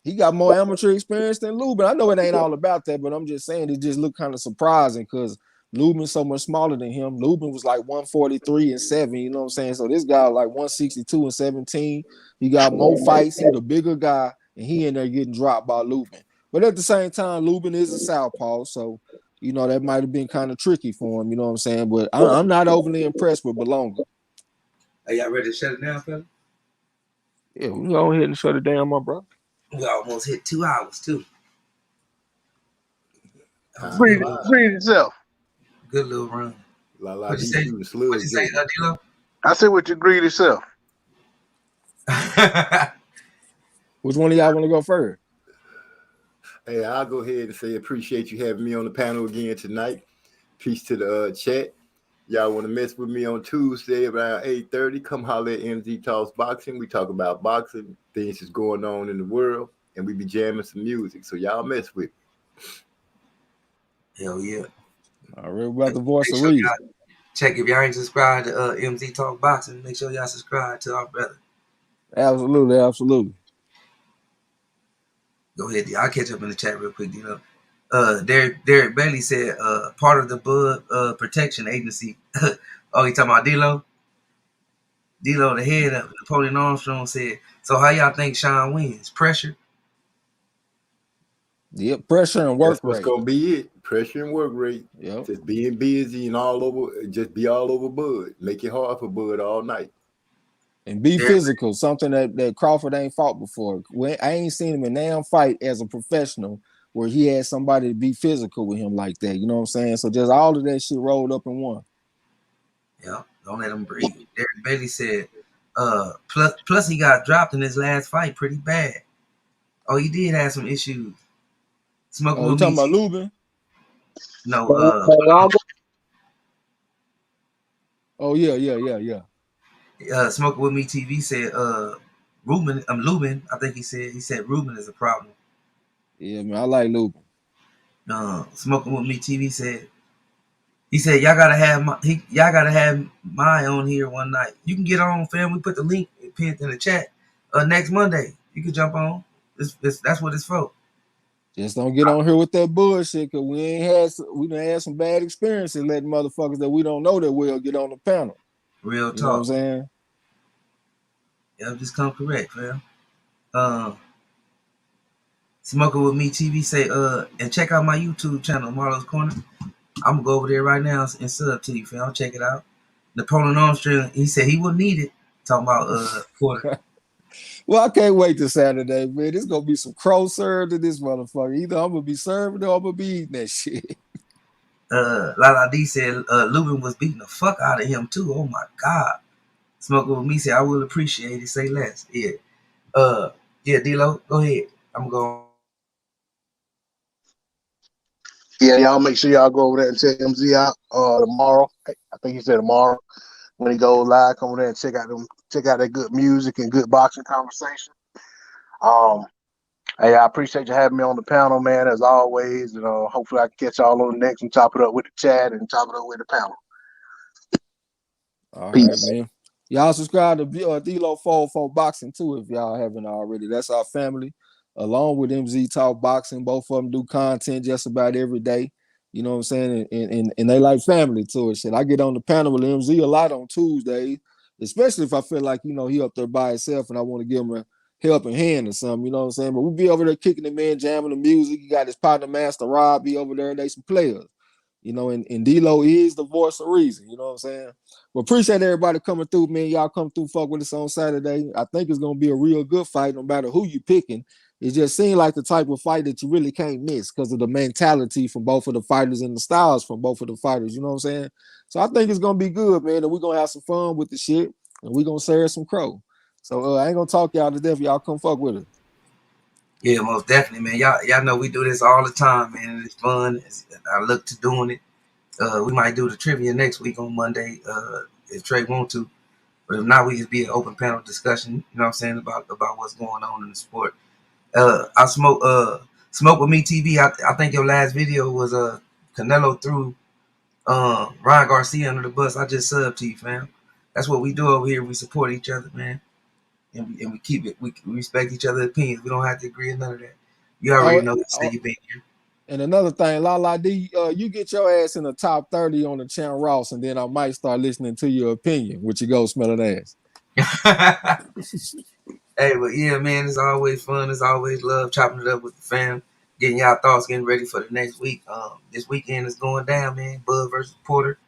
He got more amateur experience than Lubin. I know it ain't all about that, but I'm just saying it just looked kind of surprising because Lubin's so much smaller than him. Lubin was like 143 and 7, you know what I'm saying? So this guy like 162 and 17. He got more fights. He the bigger guy, and he in there getting dropped by Lubin. But at the same time, Lubin is a southpaw, so you know that might have been kind of tricky for him, you know what I'm saying? But I'm not overly impressed with Berlanga. Are y'all ready to shut it down, fella? Yeah, we go ahead and shut it down, my bro. We almost hit 2 hours too. Breathe yourself. Good little run. La What'd you D say? shooting slug. What'd you say, D-Lo? I said with your greedy self. Which one of y'all want to go first? Hey, I'll go ahead and say appreciate you having me on the panel again tonight. Peace to the chat. Y'all want to mess with me on Tuesday around 8:30? Come holler at MZ Talks Boxing. We talk about boxing, things that's going on in the world, and we be jamming some music. So y'all mess with me. Hell yeah. All right, about the voice of Sure reason. check if y'all ain't subscribed to MZ Talk Boxing. Make sure y'all subscribe to our brother. Absolutely, absolutely. Go ahead, D. I'll catch up in the chat real quick, D-Lo. Derek Bailey said part of the Bud Protection Agency. Oh, he talking about D-Lo? D-Lo, the head of Napoleon Armstrong, said, so how y'all think Shawn wins? Pressure? Yep, pressure and work That's what's rate. gonna be it. Pressure and work rate. Yep. Just being busy and all over. Just be all over Bud. Make it hard for Bud all night. And be Derek, physical, something that Crawford ain't fought before. I ain't seen him in damn fight as a professional where he had somebody to be physical with him like that. You know what I'm saying? So just all of that shit rolled up in one. yeah, don't let him breathe. Derek Bailey said, plus he got dropped in his last fight pretty bad. Oh, he did have some issues. Smoking Oh, you with me. talking about Lubin? No, Oh, yeah. Smoking with me TV said, Lubin, I think he said Ruben is a problem. Yeah, man, I like Lubin. Smoking with me TV said, he said y'all gotta have mine on here one night. You can get on, fam. We put the link pinned in the chat. Next Monday you can jump on. That's what it's for. Just don't get on here with that bullshit, cause we done had some bad experiences letting motherfuckers that we don't know that will get on the panel. Real talk. You know what I'm saying? Yeah, just come correct, fam. Smoking with me TV say, and check out my YouTube channel, MARLO'S Corner. I'm gonna go over there right now and sub to you, fam. Check it out. Napoleon Armstrong, he said he will need it. Talking about Porter. Well, I can't wait till Saturday, man. It's gonna be some crow served to this motherfucker. Either I'm gonna be serving or I'm gonna be eating that shit. Lala D said Lubin was beating the fuck out of him too. Oh my god. Smoking with me said I will appreciate it. Say less. Yeah. D-Lo, go ahead. I'm going. Yeah, y'all make sure y'all go over there and check MZ out tomorrow. I think he said tomorrow when he goes live. Come over there and check out that good music and good boxing conversation. Hey, I appreciate you having me on the panel, man, as always. And hopefully I can catch y'all on the next and chop it up with the chat and chop it up with the panel. All Peace. right, man. Y'all subscribe to D-Lo 404 Boxing too if y'all haven't already. That's our family, along with MZ Talk Boxing. Both of them do content just about every day. You know what I'm saying? And they like family too and shit. I get on the panel with MZ a lot on Tuesdays, especially if I feel like, he up there by himself and I want to give him a helping hand or something, you know what I'm saying? But we be over there kicking the man, jamming the music. You got his partner, Master Rob, be over there. They some players. And D-Lo is the voice of reason, you know what I'm saying? Well, appreciate everybody coming through, man. Y'all come through, fuck with us on Saturday. I think it's gonna be a real good fight, no matter who you picking. It just seemed like the type of fight that you really can't miss because of the mentality from both of the fighters and the styles from both of the fighters. You know what I'm saying? So I think it's gonna be good, man. And we're gonna have some fun with the shit, and we're gonna serve some crow. So I ain't gonna talk y'all to death. Y'all come fuck with it. Yeah, most definitely, man. Y'all know we do this all the time, man. It's fun. I look to doing it. We might do the trivia next week on Monday, if Trey want to. But if not, we just be an open panel discussion, you know what I'm saying, about what's going on in the sport. I smoke with me TV. I think your last video was Canelo threw Ryan Garcia under the bus. I just subbed to you, fam. That's what we do over here. We support each other, man. And we keep it. We respect each other's opinions. We don't have to agree on none of that. You already Oh, know. Say oh you been here. and another thing, La D, you get your ass in the top 30 on the Champ Ross, and then I might start listening to your opinion with your go smelling ass. Hey, but yeah, man, it's always fun. It's always love chopping it up with the fam, getting y'all thoughts, getting ready for the next week. This weekend is going down, man. Bud versus Porter.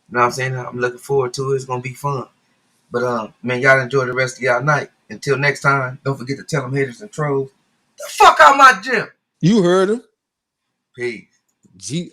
You know what I'm saying? I'm looking forward to it. It's gonna be fun. But man, y'all enjoy the rest of y'all night. Until next time, don't forget to tell them haters and trolls, the fuck out my gym. You heard him. Peace. G